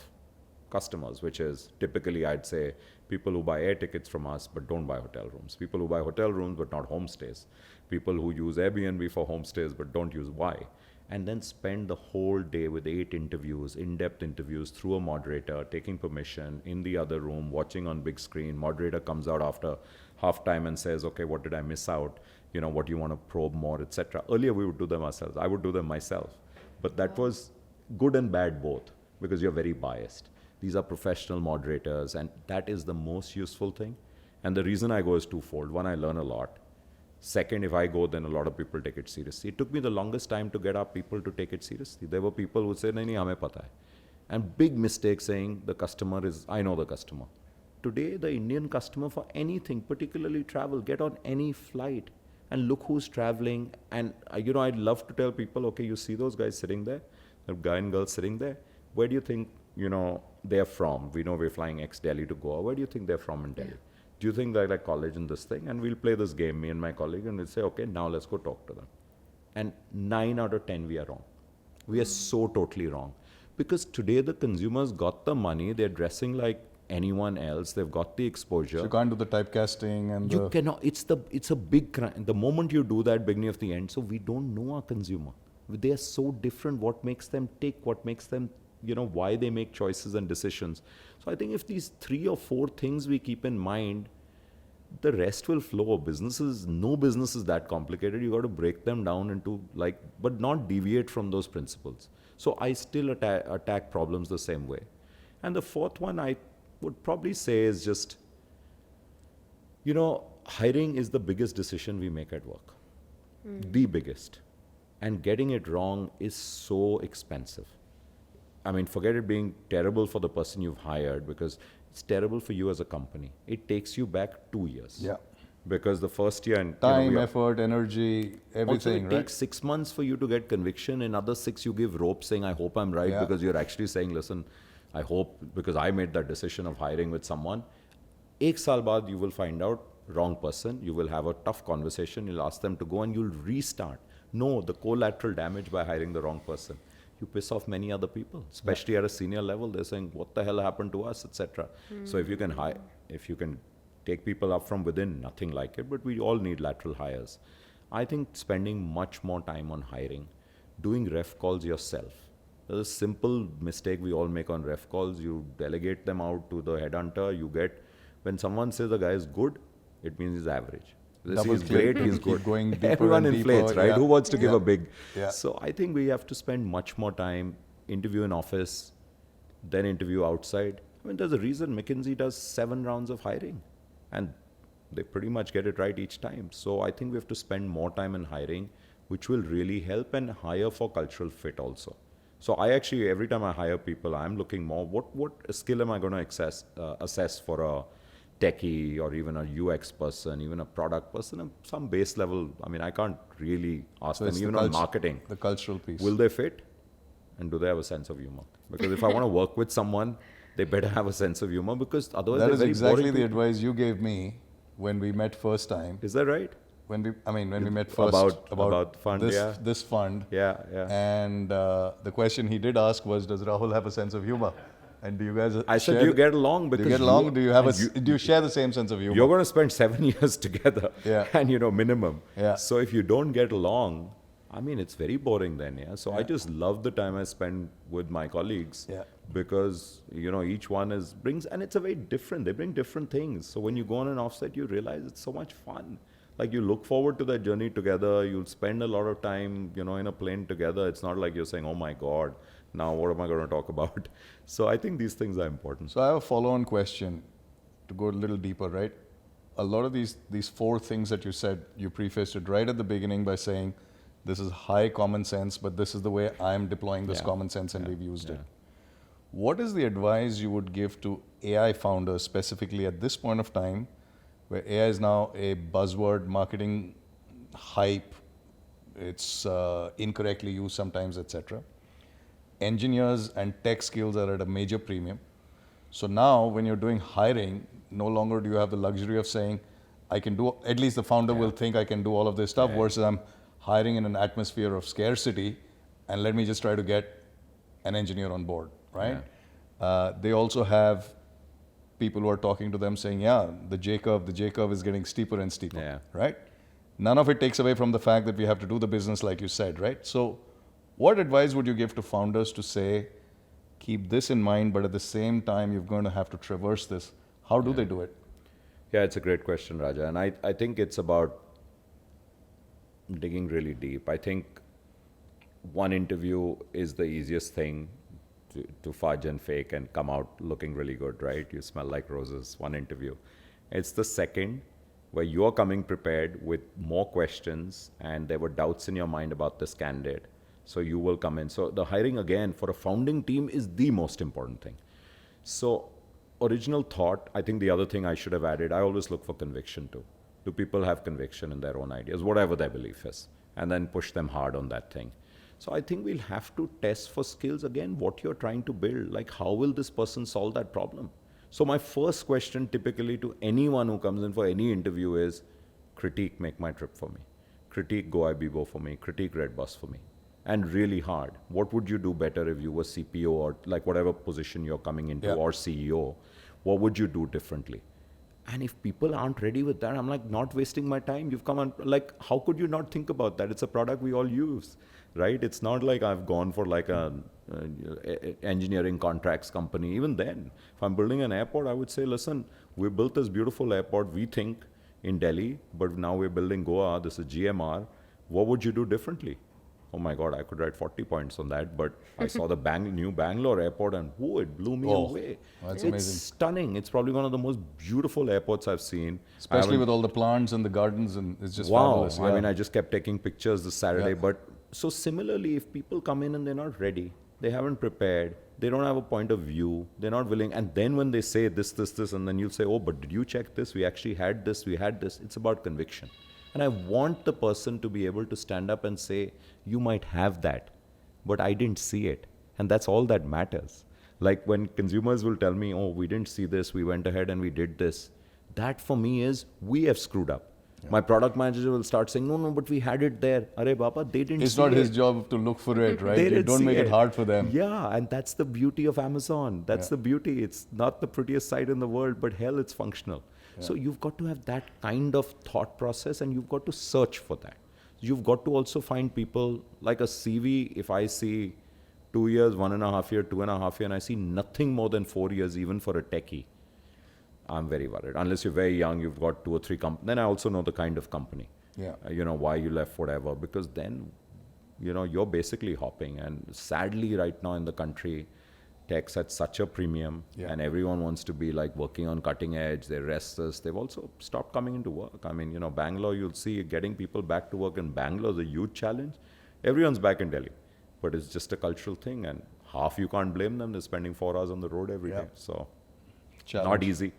customers, which is typically, I'd say, people who buy air tickets from us but don't buy hotel rooms. People who buy hotel rooms but not homestays. People who use Airbnb for homestays but don't use why. And then spend the whole day with 8 interviews, in-depth interviews through a moderator, taking permission in the other room, watching on big screen. Moderator comes out after halftime and says, okay, what did I miss out? What do you want to probe more, etc. Earlier, we would do them ourselves. I would do them myself. But that was good and bad both, because you're very biased. These are professional moderators, and that is the most useful thing. And the reason I go is twofold. One, I learn a lot. Second, if I go, then a lot of people take it seriously. It took me the longest time to get our people to take it seriously. There were people who said, nahi, hame pata hai. And big mistake saying the customer is, I know the customer. Today, the Indian customer for anything, particularly travel, get on any flight and look who's traveling. And, I'd love to tell people, okay, you see those guys sitting there, the guy and girl sitting there. Where do you think, they're from? We know we're flying ex-Delhi to Goa. Where do you think they're from in Delhi? Do you think they're like college in this thing? And we'll play this game, me and my colleague, and we'll say, okay, now let's go talk to them. And 9 out of 10, we are wrong. We are so totally wrong. because today the consumers got the money, they're dressing like anyone else, they've got the exposure. So you can't do the typecasting and You cannot. It's a big crime. The moment you do that, beginning of the end. So we don't know our consumer. They are so different. What makes them tick? What makes them, why they make choices and decisions. So I think if these 3 or 4 things we keep in mind, the rest will flow. No business is that complicated. You got to break them down into but not deviate from those principles. So I still attack problems the same way. And the fourth one I would probably say is just, hiring is the biggest decision we make at work. The biggest. And getting it wrong is so expensive. I mean, forget it being terrible for the person you've hired, because it's terrible for you as a company. It takes you back 2 years. Yeah. Because the first year and time, effort, energy, everything, also, it takes 6 months for you to get conviction. In other 6, you give rope saying, I hope I'm right, because you're actually saying, listen, I hope, because I made that decision of hiring with someone. 1 saal baad, you will find out, wrong person. You will have a tough conversation. You'll ask them to go and you'll restart. No, the collateral damage by hiring the wrong person. You piss off many other people, especially at a senior level. They're saying, what the hell happened to us, etc. So if you can take people up from within, nothing like it, but we all need lateral hires. I think spending much more time on hiring, doing ref calls yourself. There's a simple mistake we all make on ref calls. You delegate them out to the headhunter. When someone says a guy is good, it means he's average. He's great, he's good. Going deeper. Everyone and inflates, deeper, right? Who wants to give a big? Yeah. So I think we have to spend much more time, interview in office, then interview outside. I mean, there's a reason McKinsey does 7 rounds of hiring, and they pretty much get it right each time. So I think we have to spend more time in hiring, which will really help, and hire for cultural fit also. So I actually, every time I hire people, I'm looking more, what skill am I going to assess for a techie or even a UX person, even a product person, some base level. I mean, I can't really ask them, even on marketing. The cultural piece. Will they fit? And do they have a sense of humor? Because if I want to work with someone, they better have a sense of humor, because otherwise that they're is very exactly boring the people. advice you gave me when we met first time. Is that right? When we met first about fund, this fund. Yeah. And the question he did ask was, does Rahul have a sense of humor? And do you guys? I said, do you get along? Because do you get along? Do you share the same sense of humor? You're going to spend 7 years together, and minimum. Yeah. So if you don't get along, I mean, it's very boring then. Yeah. So I just love the time I spend with my colleagues. Yeah. Because each one brings, and it's a very different. They bring different things. So when you go on an offsite, you realize it's so much fun. Like, you look forward to that journey together. You'll spend a lot of time, in a plane together. It's not like you're saying, oh my God, now what am I going to talk about? So I think these things are important. So I have a follow-on question to go a little deeper, right? A lot of these 4 things that you said, you prefaced it right at the beginning by saying, this is high common sense, but this is the way I'm deploying this common sense, and we've used it. What is the advice you would give to AI founders specifically at this point of time, where AI is now a buzzword, marketing hype, it's incorrectly used sometimes, etc. Engineers and tech skills are at a major premium. So now when you're doing hiring, no longer do you have the luxury of saying, I can do, at least the founder will think I can do all of this stuff, versus I'm hiring in an atmosphere of scarcity, and let me just try to get an engineer on board, right? They also have people who are talking to them saying, the J curve is getting steeper and steeper, right? None of it takes away from the fact that we have to do the business like you said, right? So what advice would you give to founders to say, keep this in mind, but at the same time, you're going to have to traverse this? How do they do it? Yeah, it's a great question, Raja. And I think it's about digging really deep. I think one interview is the easiest thing to fudge and fake and come out looking really good, right? You smell like roses, one interview. It's the second where you're coming prepared with more questions and there were doubts in your mind about this candidate. So you will come in. So the hiring, again, for a founding team is the most important thing. So original thought, I think the other thing I should have added, I always look for conviction too. Do people have conviction in their own ideas, whatever their belief is, and then push them hard on that thing. So I think we'll have to test for skills again, what you're trying to build, like how will this person solve that problem? So my first question typically to anyone who comes in for any interview is critique MakeMyTrip for me, critique GoIBibo for me, critique Redbus for me. and really hard. What would you do better if you were CPO or like whatever position you're coming into, or CEO? What would you do differently? And if people aren't ready with that, I'm like, not wasting my time. You've come on, like, how could you not think about that? It's a product we all use, right? It's not like I've gone for like a engineering contracts company. Even then, if I'm building an airport, I would say, listen, we built this beautiful airport, we think, in Delhi, but now we're building Goa. This is GMR. What would you do differently? Oh my God, I could write 40 points on that, but I saw the new Bangalore airport and it blew me away. That's It's amazing. stunning. It's probably one of the most beautiful airports I've seen. Especially with all the plants and the gardens, and it's just Wow. fabulous. I mean, I just kept taking pictures this Saturday. Yeah. But so similarly, if people come in and they're not ready, they haven't prepared, they don't have a point of view, they're not willing. And then when they say this, and then you'll say, oh, but did you check this? We actually had this, we had this. It's about conviction. And I want the person to be able to stand up and say, you might have that, but I didn't see it. And that's all that matters. Like when consumers will tell me, oh, we didn't see this, we went ahead and we did this. That for me is, we have screwed up. Yeah. My product manager will start saying, no, but we had it there. Arey Baba, they didn't It's see not it. his job to look for it, right? They You didn't don't see make it hard for them. Yeah, and that's the beauty of Amazon. That's the beauty. It's not the prettiest site in the world, but hell, it's functional. Yeah. So you've got to have that kind of thought process, and you've got to search for that. You've got to also find people like a CV. If I see 2 years, 1.5 years, 2.5 years, and I see nothing more than 4 years, even for a techie, I'm very worried. Unless you're very young, you've got 2 or 3 companies. Then I also know the kind of company. Yeah. Why you left, whatever. Because then, you're basically hopping. And sadly, right now in the country, tech's at such a premium, and everyone wants to be like working on cutting edge. They're restless. They've also stopped coming into work. I mean, Bangalore, you'll see getting people back to work in Bangalore is a huge challenge. Everyone's back in Delhi, but it's just a cultural thing, and half you can't blame them. They're spending 4 hours on the road every day. So not easy.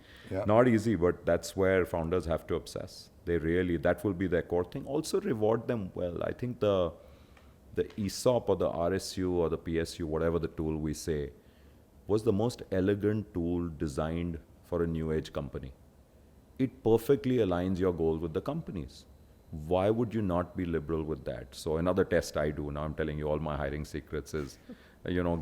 Not easy, but that's where founders have to obsess. That will be their core thing. Also reward them well. I think the ESOP or the RSU or the PSU, whatever the tool we say, was the most elegant tool designed for a new age company. It perfectly aligns your goal with the company's. Why would you not be liberal with that? So another test I do, now I'm telling you all my hiring secrets, is,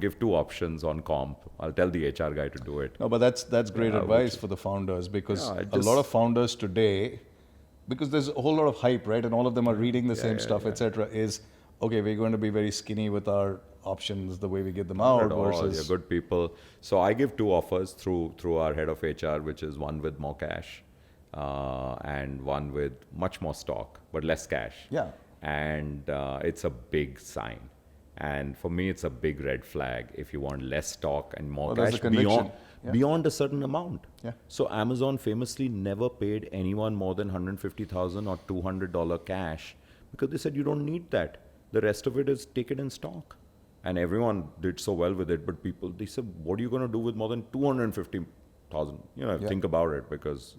give 2 options on comp. I'll tell the HR guy to do it. No, but that's great advice for the founders, because a lot of founders today, because there's a whole lot of hype, right? And all of them are reading the same stuff, etc. Is, okay, we're going to be very skinny with our options, the way we get them out versus... You're good people. So I give 2 offers through our head of HR, which is one with more cash and one with much more stock, but less cash. Yeah. And it's a big sign. And for me, it's a big red flag if you want less stock and more cash beyond a certain amount. Yeah. So Amazon famously never paid anyone more than $150,000 or $200 cash, because they said you don't need that. The rest of it is take it in stock. And everyone did so well with it, but they said, what are you going to do with more than 250,000? Think about it, because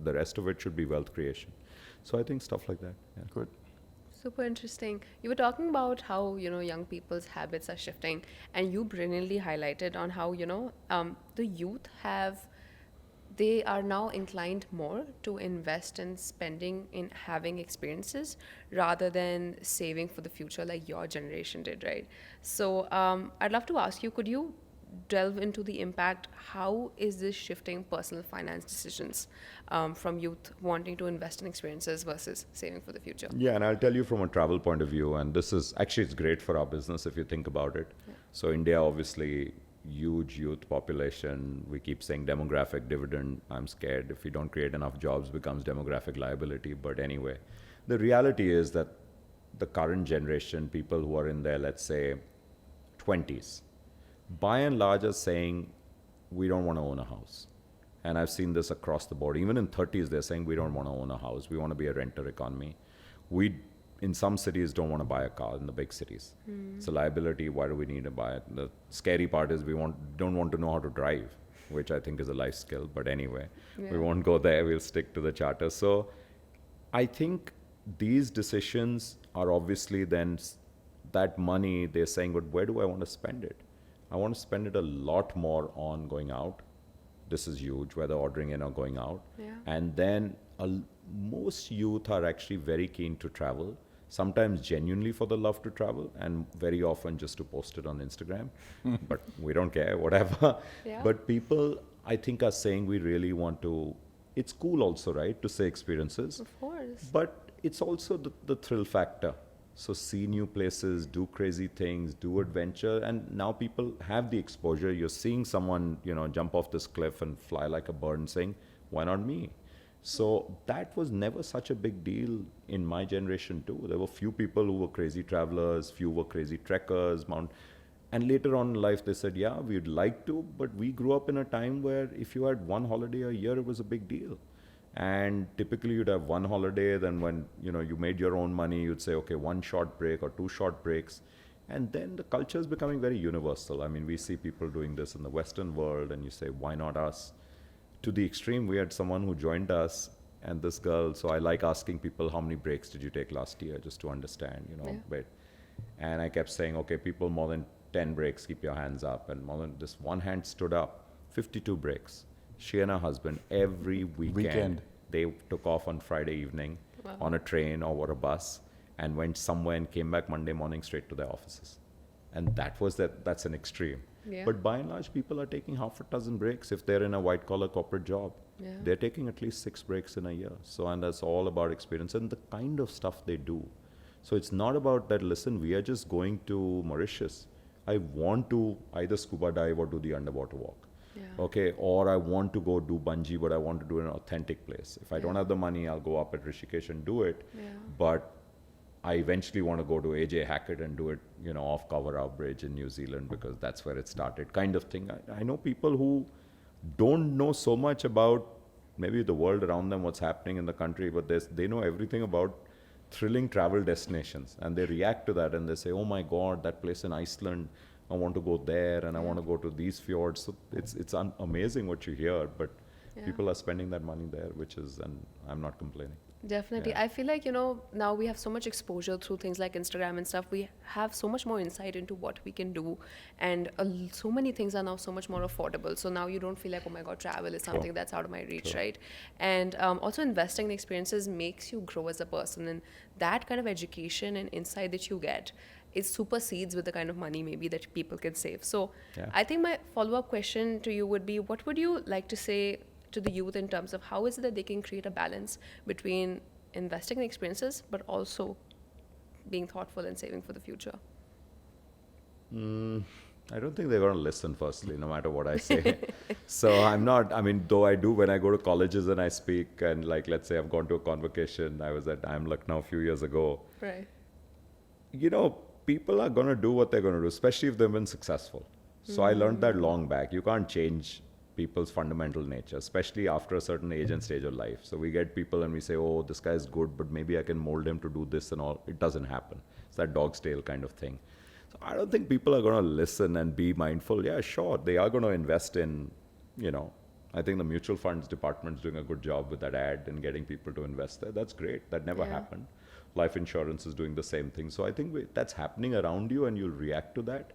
the rest of it should be wealth creation. So I think stuff like that. Yeah. Good. Super interesting. You were talking about how, young people's habits are shifting, and you brilliantly highlighted on how, the youth they are now inclined more to invest in spending in having experiences rather than saving for the future like your generation did, right? So I'd love to ask you, could you delve into the impact? How is this shifting personal finance decisions from youth wanting to invest in experiences versus saving for the future? Yeah, and I'll tell you from a travel point of view, and this is actually, it's great for our business if you think about it. Yeah. So India, obviously, huge youth population. We keep saying demographic dividend. I'm scared if we don't create enough jobs, becomes demographic liability. But anyway, the reality is that the current generation, people who are in their, let's say, 20s, by and large are saying, we don't want to own a house. And I've seen this across the board. Even in 30s, they're saying, we don't want to own a house. We want to be a renter economy. We, in some cities, don't want to buy a car in the big cities. It's a liability. Why do we need to buy it? The scary part is don't want to know how to drive, which I think is a life skill. But anyway, we won't go there. We'll stick to the charter. So I think these decisions are obviously then that money, they're saying, but where do I want to spend it? I want to spend it a lot more on going out. This is huge, whether ordering in or going out. Yeah. And then most youth are actually very keen to travel. sometimes genuinely for the love to travel, and very often just to post it on Instagram. But we don't care, whatever. Yeah. But people, I think, are saying we really want to. It's cool also, right, to say experiences. Of course. But it's also the thrill factor. So see new places, do crazy things, do adventure, and now people have the exposure. You're seeing someone, jump off this cliff and fly like a bird and saying, why not me? So that was never such a big deal in my generation too. There were few people who were crazy travelers, few were crazy trekkers, and later on in life they said, yeah, we'd like to, but we grew up in a time where if you had one holiday a year, it was a big deal. And typically you'd have one holiday, then when you made your own money, you'd say, okay, one short break or two short breaks. And then the culture is becoming very universal. I mean, we see people doing this in the Western world, and you say, why not us? To the extreme, we had someone who joined us, and this girl, so I like asking people, how many breaks did you take last year, just to understand, Yeah. But, and I kept saying, okay, people more than 10 breaks, keep your hands up. And more than this one hand stood up, 52 breaks. She and her husband, every weekend, they took off on Friday evening on a train or a bus and went somewhere and came back Monday morning straight to their offices. And that's an extreme. Yeah. But by and large, people are taking half a dozen breaks if they're in a white-collar corporate job. Yeah. They're taking at least 6 breaks in a year. So, and that's all about experience and the kind of stuff they do. So it's not about that, listen, we are just going to Mauritius. I want to either scuba dive or do the underwater walk. Yeah. Okay, or I want to go do bungee, but I want to do it in an authentic place. If I don't have the money, I'll go up at Rishikesh and do it. Yeah. But I eventually want to go to AJ Hackett and do it, off Kawarau Bridge in New Zealand because that's where it started, kind of thing. I know people who don't know so much about maybe the world around them, what's happening in the country, but they know everything about thrilling travel destinations, and they react to that and they say, oh my God, that place in Iceland, I want to go there, and I want to go to these fjords. So it's amazing what you hear, but people are spending that money there, and I'm not complaining. Definitely. Yeah. I feel like, now we have so much exposure through things like Instagram and stuff. We have so much more insight into what we can do. And so many things are now so much more affordable. So now you don't feel like, oh my God, travel is something that's out of my reach, right? And also investing in experiences makes you grow as a person. And that kind of education and insight that you get, it supersedes with the kind of money maybe that people can save. So I think my follow-up question to you would be, what would you like to say to the youth in terms of how is it that they can create a balance between investing in experiences but also being thoughtful and saving for the future? I don't think they're going to listen firstly, no matter what I say. So though I do when I go to colleges and I speak, and like, let's say I've gone to a convocation, I was at IIM Lucknow a few years ago. Right. People are going to do what they're going to do, especially if they've been successful. So I learned that long back. You can't change people's fundamental nature, especially after a certain age and stage of life. So we get people and we say, oh, this guy is good, but maybe I can mold him to do this and all. It doesn't happen. It's that dog's tail kind of thing. So I don't think people are going to listen and be mindful. Yeah, sure, they are going to invest in, I think the mutual funds department is doing a good job with that ad and getting people to invest there. That's great. That never happened. Life insurance is doing the same thing. So I think that's happening around you and you'll react to that.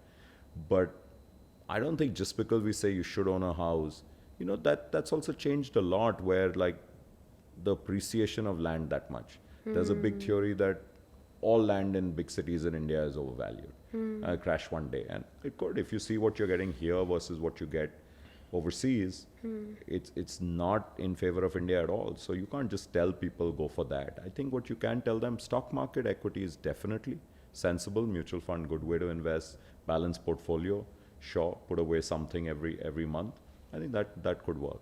But I don't think just because we say you should own a house, that's also changed a lot where like the appreciation of land that much. There's a big theory that all land in big cities in India is overvalued. Crash one day. And it could, if you see what you're getting here versus what you get overseas, it's not in favor of India at all. So you can't just tell people go for that. I think what you can tell them, stock market equity is definitely sensible, mutual fund, good way to invest, balanced portfolio. Sure, put away something every month. I think that could work.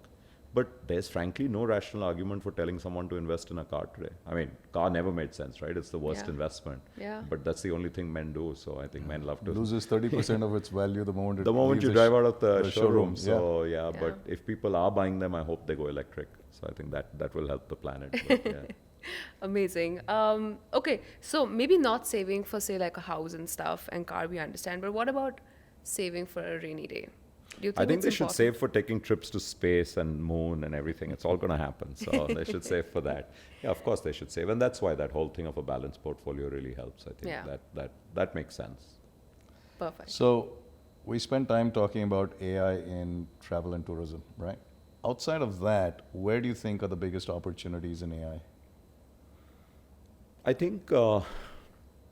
But there's frankly no rational argument for telling someone to invest in a car today. I mean, car never made sense, right? It's the worst investment. Yeah. But that's the only thing men do. So I think men love to loses 30% of its value the moment you drive out of the showroom. So Yeah. but if people are buying them, I hope they go electric. So I think that will help the planet. But, yeah. Amazing. Okay, so maybe not saving for say like a house and stuff and car, we understand. But what about saving for a rainy day? Do you think I think it's they should important? save for taking trips to space and moon and everything. It's all going to happen. So they should save for that. Yeah, of course they should save. And that's why that whole thing of a balanced portfolio really helps. I think that makes sense. Perfect. So we spent time talking about AI in travel and tourism, right? Outside of that, where do you think are the biggest opportunities in AI? I think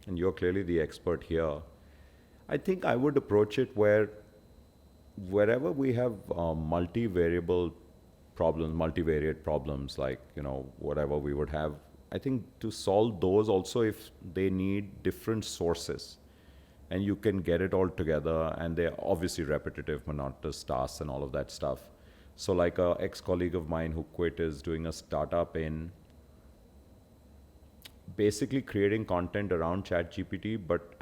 and you're clearly the expert here. I think I would approach it wherever we have multivariate problems, like, whatever we would have, I think to solve those also, if they need different sources and you can get it all together, and they're obviously repetitive, monotonous tasks and all of that stuff. So like a ex-colleague of mine who quit is doing a startup in basically creating content around ChatGPT, but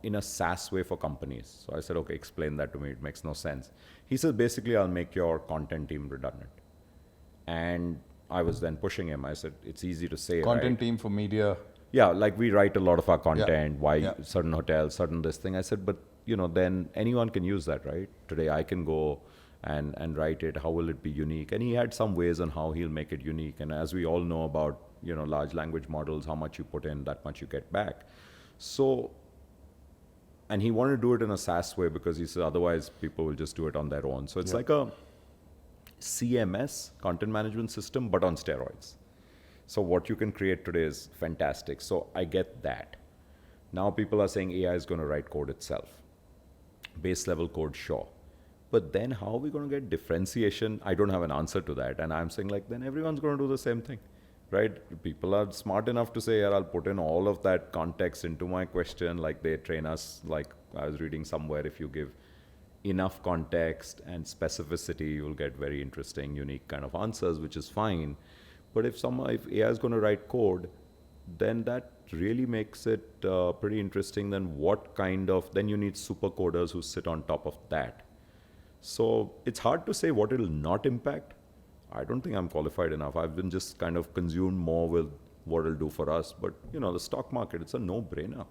in a SaaS way for companies. So I said, okay, explain that to me. It makes no sense. He says, basically, I'll make your content team redundant. And I was then pushing him. I said, it's easy to say, Content right? team for media. Yeah, like we write a lot of our content, why Yeah. certain hotels, certain this thing. I said, but then anyone can use that, right? Today I can go and write it. How will it be unique? And he had some ways on how he'll make it unique. And as we all know about, large language models, how much you put in, that much you get back. So, and he wanted to do it in a SaaS way because he said otherwise people will just do it on their own. So it's like a CMS, content management system, but on steroids. So what you can create today is fantastic. So I get that. Now people are saying AI is going to write code itself. Base level code, sure. But then how are we going to get differentiation? I don't have an answer to that. And I'm saying, like, then everyone's going to do the same thing, right? People are smart enough to say, yeah, I'll put in all of that context into my question. Like they train us, like I was reading somewhere, if you give enough context and specificity, you'll get very interesting, unique kind of answers, which is fine. But if AI is going to write code, then that really makes it pretty interesting. Then then you need super coders who sit on top of that. So it's hard to say what it'll not impact. I don't think I'm qualified enough. I've been just kind of consumed more with what it'll do for us. But, the stock market, it's a no-brainer,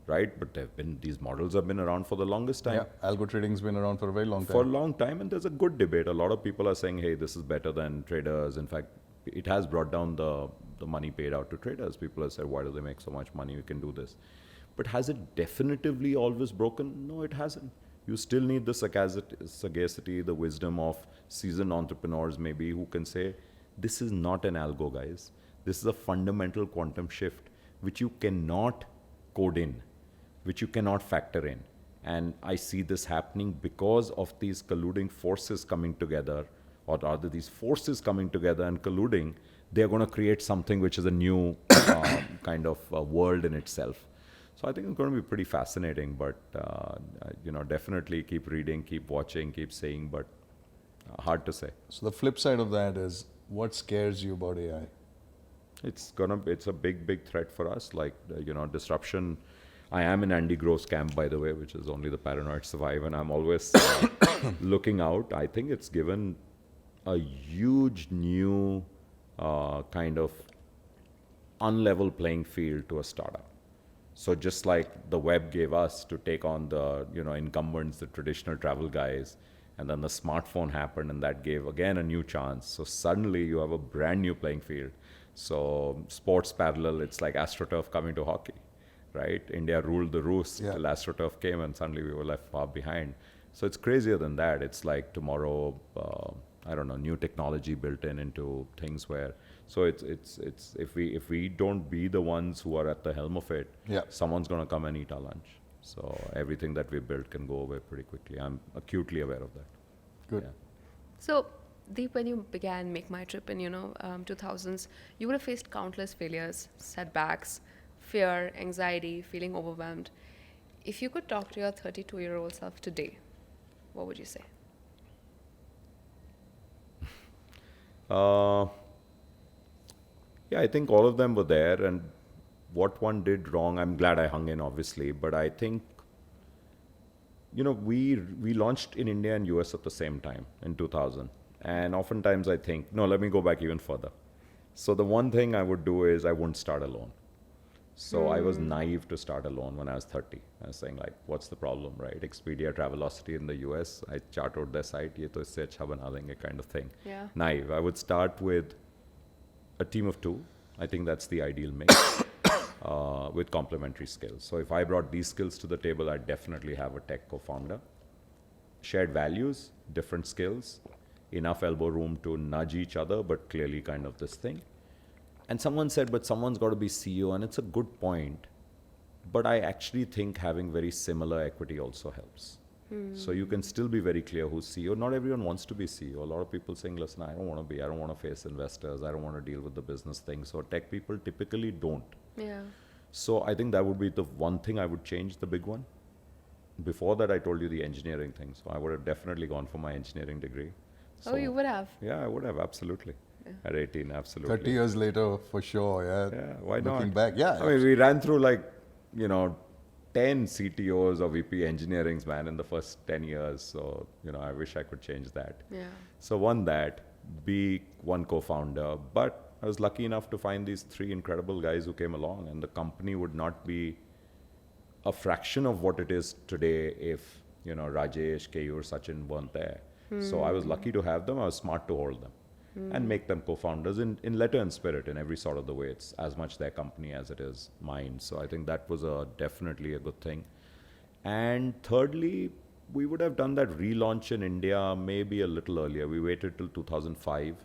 right? But these models have been around for the longest time. Yeah, algo trading's been around for a very long time. For a long time, and there's a good debate. A lot of people are saying, hey, this is better than traders. In fact, it has brought down the money paid out to traders. People have said, why do they make so much money? We can do this. But has it definitively always broken? No, it hasn't. You still need the sagacity, the wisdom of seasoned entrepreneurs maybe who can say, this is not an algo, guys. This is a fundamental quantum shift which you cannot code in, which you cannot factor in. And I see this happening because of these colluding forces coming together, or rather these forces coming together and colluding. They're going to create something which is a new kind of world in itself. So I think it's going to be pretty fascinating, but definitely keep reading, keep watching, keep saying, but hard to say. So the flip side of that is, what scares you about AI? It's a big threat for us, like, disruption. I am in Andy Grove's camp, by the way, which is only the paranoid survive, and I'm always looking out. I think it's given a huge new kind of unlevel playing field to a startup. So just like the web gave us to take on the incumbents, the traditional travel guys, and then the smartphone happened, and that gave again a new chance. So suddenly you have a brand new playing field. So sports parallel, it's like AstroTurf coming to hockey, right? India ruled the roost till AstroTurf came, and suddenly we were left far behind. So it's crazier than that. It's like tomorrow, I don't know, new technology built into things where. So it's if we don't be the ones who are at the helm of it, someone's going to come and eat our lunch. So everything that we built can go away pretty quickly. I'm acutely aware of that. Good. Yeah. So, Deep, when you began MakeMyTrip in 2000s, you would have faced countless failures, setbacks, fear, anxiety, feeling overwhelmed. If you could talk to your 32-year-old self today, what would you say? Yeah, I think all of them were there, and what one did wrong, I'm glad I hung in, obviously, but I think, we launched in India and US at the same time in 2000. And oftentimes I think, no, let me go back even further. So the one thing I would do is I wouldn't start alone. So I was naive to start alone when I was 30. I was saying, like, what's the problem, right? Expedia, Travelocity in the US, I charted their site, ye to isse acha bana denge kind of thing. Yeah. Naive. I would start with a team of 2. I think that's the ideal mix with complementary skills. So if I brought these skills to the table, I'd definitely have a tech co-founder. Shared values, different skills, enough elbow room to nudge each other, but clearly kind of this thing. And someone said, but someone's got to be CEO, and it's a good point. But I actually think having very similar equity also helps. So you can still be very clear who's CEO. Not everyone wants to be CEO. A lot of people saying, listen, I don't want to face investors. I don't want to deal with the business thing. So tech people typically don't. Yeah. So I think that would be the one thing I would change, the big one. Before that, I told you the engineering thing. So I would have definitely gone for my engineering degree. Oh, So, you would have. Yeah, I would have, absolutely. At 18, absolutely. 30 years later, for sure, yeah. Yeah, why Looking not? back, yeah. I mean, we ran through 10 CTOs or VP engineerings, man, in the first 10 years. So, I wish I could change that. Yeah. So one, that, be one co-founder. But I was lucky enough to find these 3 incredible guys who came along, and the company would not be a fraction of what it is today if, Rajesh, Keyur, Sachin weren't there. So I was lucky to have them. I was smart to hold them and make them co-founders in letter and spirit in every sort of the way. It's as much their company as it is mine. So I think that was definitely a good thing. And thirdly, we would have done that relaunch in India maybe a little earlier. We waited till 2005,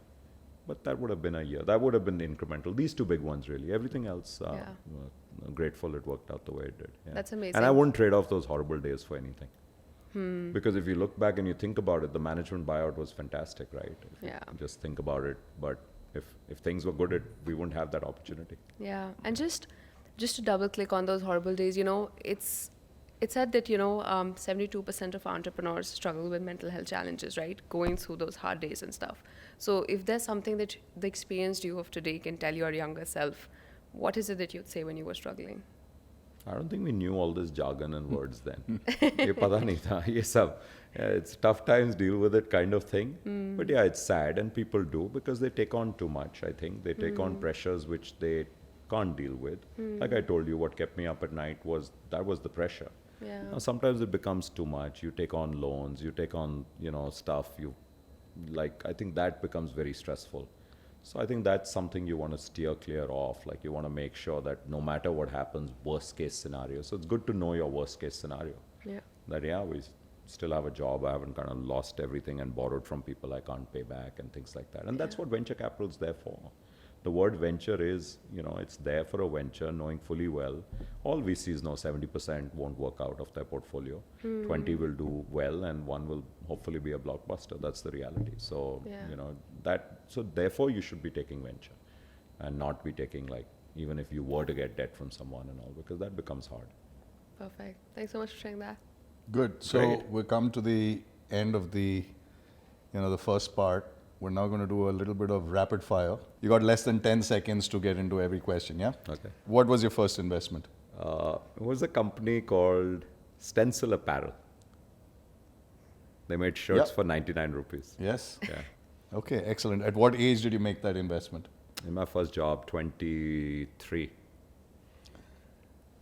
but that would have been a year. That would have been incremental. These 2 big ones, really. Everything else, grateful it worked out the way it did. Yeah. That's amazing. And I wouldn't trade off those horrible days for anything. Because if you look back and you think about it, the management buyout was fantastic, right? If you Yeah. just think about it. But if things were good, we wouldn't have that opportunity. Yeah, and just to double click on those horrible days, it's said that 72% of entrepreneurs struggle with mental health challenges, right? Going through those hard days and stuff. So if there's something that the experienced you of today can tell your younger self, what is it that you'd say when you were struggling? I don't think we knew all this jargon and words then. Ye pata nahi tha, ye sab. Yeah, it's tough times, deal with it kind of thing. But yeah, it's sad, and people do because they take on too much, I think. They take on pressures which they can't deal with. Like I told you, what kept me up at night was the pressure. Yeah. Now, sometimes it becomes too much. You take on loans, you take on, stuff. I think that becomes very stressful. So I think that's something you want to steer clear of. Like you want to make sure that no matter what happens, worst case scenario. So it's good to know your worst case scenario. Yeah. That, we still have a job. I haven't kind of lost everything and borrowed from people I can't pay back and things like that. And that's what venture capital is there for. The word venture is, it's there for a venture, knowing fully well. All VCs know 70% won't work out of their portfolio. 20 will do well, and 1 will hopefully be a blockbuster. That's the reality. So, so therefore you should be taking venture and not be taking even if you were to get debt from someone and all, because that becomes hard. Perfect. Thanks so much for sharing that. Good. So Great. we come to the end of the first part. We're now going to do a little bit of rapid fire. You got less than 10 seconds to get into every question, yeah? Okay. What was your first investment? It was a company called Stencil Apparel. They made shirts Yeah. for 99 rupees. Yes? Yeah. Okay, excellent. At what age did you make that investment? In my first job, 23.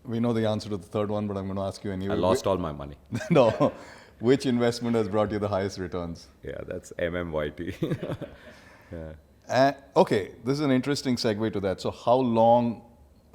We know the answer to the third one, but I'm going to ask you anyway. I lost all my money. No. Which investment has brought you the highest returns? Yeah, that's MMYT. Okay, this is an interesting segue to that. So how long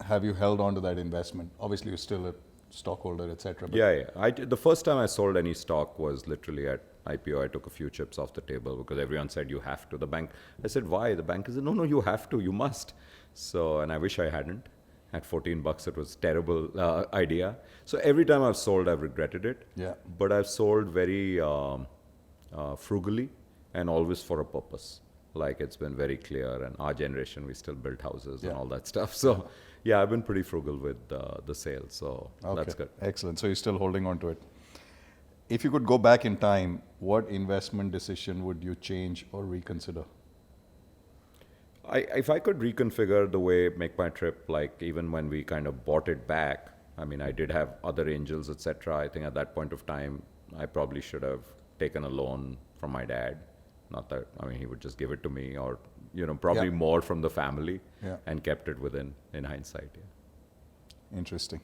have you held on to that investment? Obviously, you're still a stockholder, etc. Yeah. The first time I sold any stock was literally at IPO. I took a few chips off the table because everyone said you have to. The bank, I said, why? The bank said, no, you have to, you must. So, and I wish I hadn't. At $14, it was a terrible idea. So every time I've sold, I've regretted it. Yeah. But I've sold very frugally and always for a purpose. Like it's been very clear. And our generation, we still build houses and all that stuff. So yeah, I've been pretty frugal with the sales. So that's good. Excellent. So you're still holding on to it. If you could go back in time, what investment decision would you change or reconsider? If I could reconfigure the way MakeMyTrip, like even when we kind of bought it back, I mean, I did have other angels, etc. I think at that point of time, I probably should have taken a loan from my dad. Not that, I mean, he would just give it to me, or, probably more from the family and kept it within, in hindsight. Yeah. Interesting.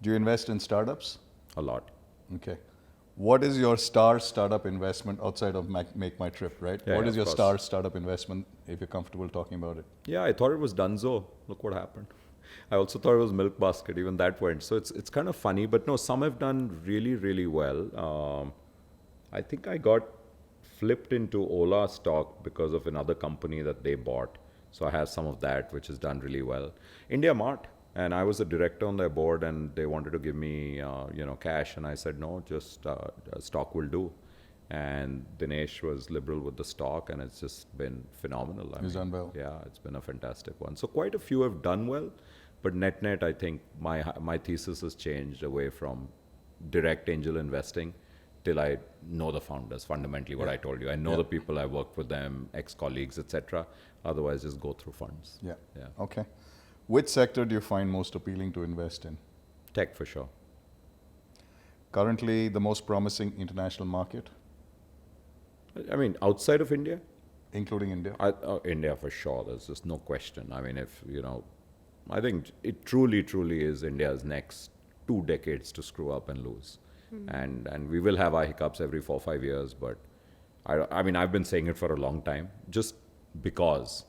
Do you invest in startups? A lot. Okay. What is your star startup investment outside of MakeMyTrip, right? Yeah, what is of your course. star startup investment, if you're comfortable talking about it? Yeah, I thought it was Dunzo. Look what happened. I also thought it was Milk Basket. Even that went. So it's kind of funny, but no, some have done really, really well. I think I got flipped into Ola stock because of another company that they bought. So I have some of that, which has done really well. India Mart. And I was the director on their board, and they wanted to give me, cash, and I said no, just stock will do. And Dinesh was liberal with the stock, and it's just been phenomenal. He's done well. Yeah, it's been a fantastic one. So quite a few have done well, but net, I think my thesis has changed away from direct angel investing till I know the founders. Fundamentally, what I told you, I know the people, I worked with them, ex-colleagues, etc. Otherwise, just go through funds. Yeah. Yeah. Okay. Which sector do you find most appealing to invest in? Tech for sure. Currently, the most promising international market, I mean, outside of India, including India? India for sure. There's just no question. I mean, I think it truly is India's next 2 decades to screw up and lose. And we will have our hiccups every 4 or 5 years, but I mean, I've been saying it for a long time, just because.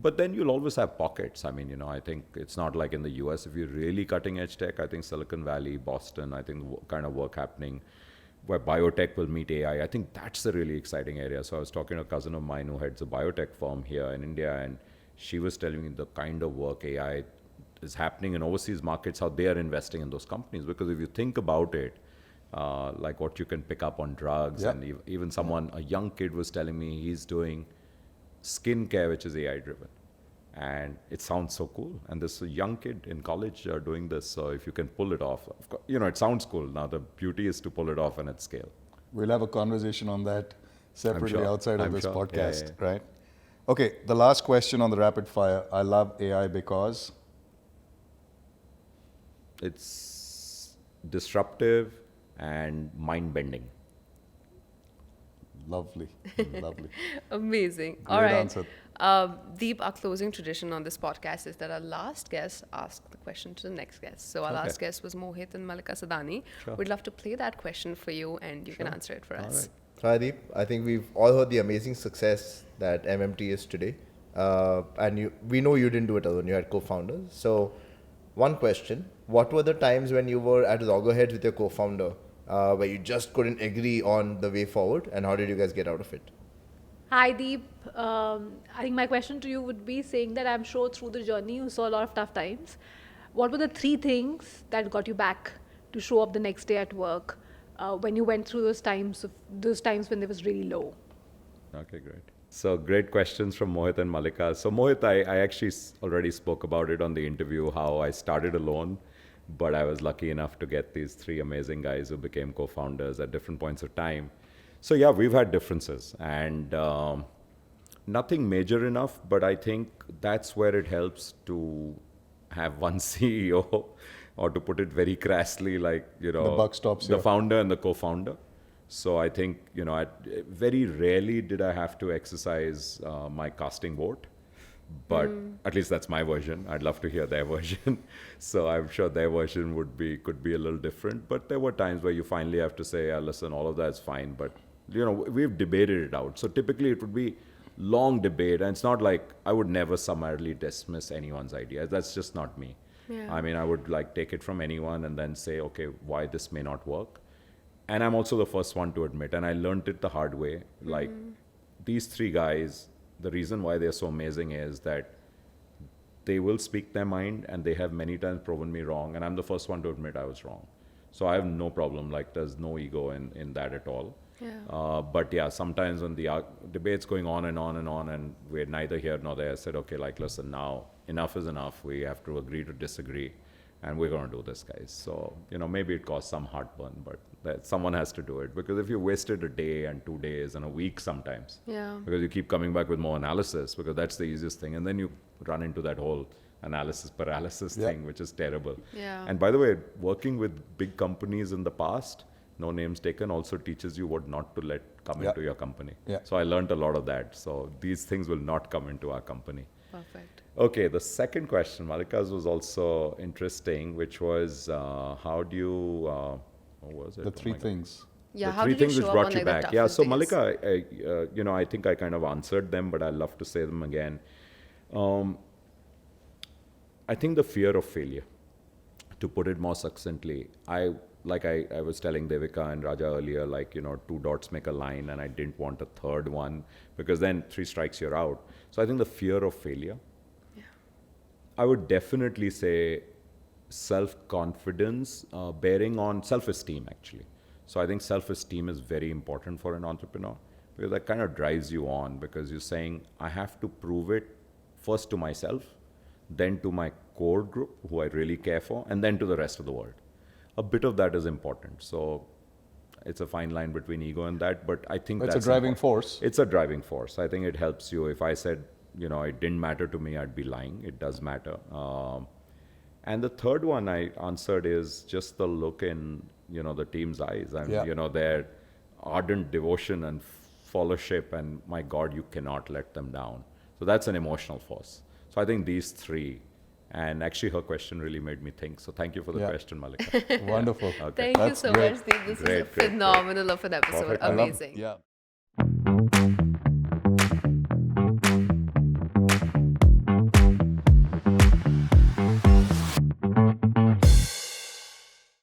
But then you'll always have pockets. I mean, I think it's not like in the US, if you're really cutting edge tech, I think Silicon Valley, Boston, I think the kind of work happening where biotech will meet AI. I think that's the really exciting area. So I was talking to a cousin of mine who heads a biotech firm here in India, and she was telling me the kind of work AI is happening in overseas markets, how they are investing in those companies. Because if you think about it, like what you can pick up on drugs, and even a young kid was telling me he's doing skincare, which is AI driven. And it sounds so cool. And this young kid in college doing this. So if you can pull it off, of course, it sounds cool. Now the beauty is to pull it off and at scale. We'll have a conversation on that separately sure. outside of I'm this sure. podcast, Yeah. right? Okay, the last question on the rapid fire. I love AI because It's disruptive and mind bending. lovely, lovely. Amazing. Great All right. answer. Deep, our closing tradition on this podcast is that our last guest asks the question to the next guest. So our Okay. last guest was Mohit and Malika Sadani. Sure. We'd love to play that question for you, and you can answer it for us. right. Hi Deep, I think we've all heard the amazing success that MMT is today. We know you didn't do it alone, you had co-founders. So one question, what were the times when you were at loggerheads with your co-founder where you just couldn't agree on the way forward, and how did you guys get out of it? Hi Deep, I think my question to you would be saying that I'm sure through the journey you saw a lot of tough times. What were the 3 things that got you back to show up the next day at work when you went through those times when there was really low? Okay, great. So great questions from Mohit and Malika. So Mohit, I actually already spoke about it on the interview, how I started alone, but I was lucky enough to get these 3 amazing guys who became co-founders at different points of time. So yeah, we've had differences, and nothing major enough, but I think that's where it helps to have one CEO, or to put it very crassly, like, The buck stops the here. founder and the co-founder. So I think, very rarely did I have to exercise my casting vote, but at least that's my version. I'd love to hear their version. So I'm sure their version could be a little different, but there were times where you finally have to say, listen, all of that's fine, but we've debated it out. So typically it would be long debate, and it's not like I would never summarily dismiss anyone's idea. That's just not me. Yeah. I mean, I would take it from anyone and then say, okay, why this may not work. And I'm also the first one to admit, and I learned it the hard way. Like, these 3 guys, the reason why they're so amazing is that they will speak their mind, and they have many times proven me wrong, and I'm the first one to admit I was wrong. So I have no problem, there's no ego in that at all. Yeah. But yeah, sometimes when the debate's going on and on and on, and we're neither here nor there, I said, okay, listen, now enough is enough. We have to agree to disagree, and we're going to do this, guys. So, maybe it caused some heartburn, but someone has to do it, because if you wasted a day and 2 days and a week sometimes, Yeah. because you keep coming back with more analysis, because that's the easiest thing, and then you run into that whole analysis paralysis thing, which is terrible. Yeah. And by the way, working with big companies in the past, no names taken, also teaches you what not to let come into your company. Yeah. So I learned a lot of that. So these things will not come into our company. Perfect. Okay, the second question, Malika's, was also interesting, which was how do you, what was it? The Oh 3 my God. things. Yeah. The How 3 did you things show which up brought on you the back. Yeah, toughest so days? Malika, I think I kind of answered them, but I'd love to say them again. I think the fear of failure, to put it more succinctly, I was telling Devika and Raja earlier, 2 dots make a line, and I didn't want a third one, because then 3 strikes you're out. So I think the fear of failure. Yeah. I would definitely say self-confidence bearing on self-esteem, actually. So I think self-esteem is very important for an entrepreneur, because that kind of drives you on, because you're saying, I have to prove it first to myself, then to my core group, who I really care for, and then to the rest of the world. A bit of that is important. So it's a fine line between ego and that, but I think It's that's a driving important. force. It's a driving force. I think it helps you. If I said, it didn't matter to me, I'd be lying. It does matter. And the third one I answered is just the look in, the team's eyes, and, Yeah. their ardent devotion and followership, and my God, you cannot let them down. So that's an emotional force. So I think these three, and actually her question really made me think. So thank you for the Yeah. question, Malika. Wonderful. Okay. Thank you That's so great. much, Deep. This Great, is great, great. phenomenal of an episode. Perfect. I love- Amazing. Yeah.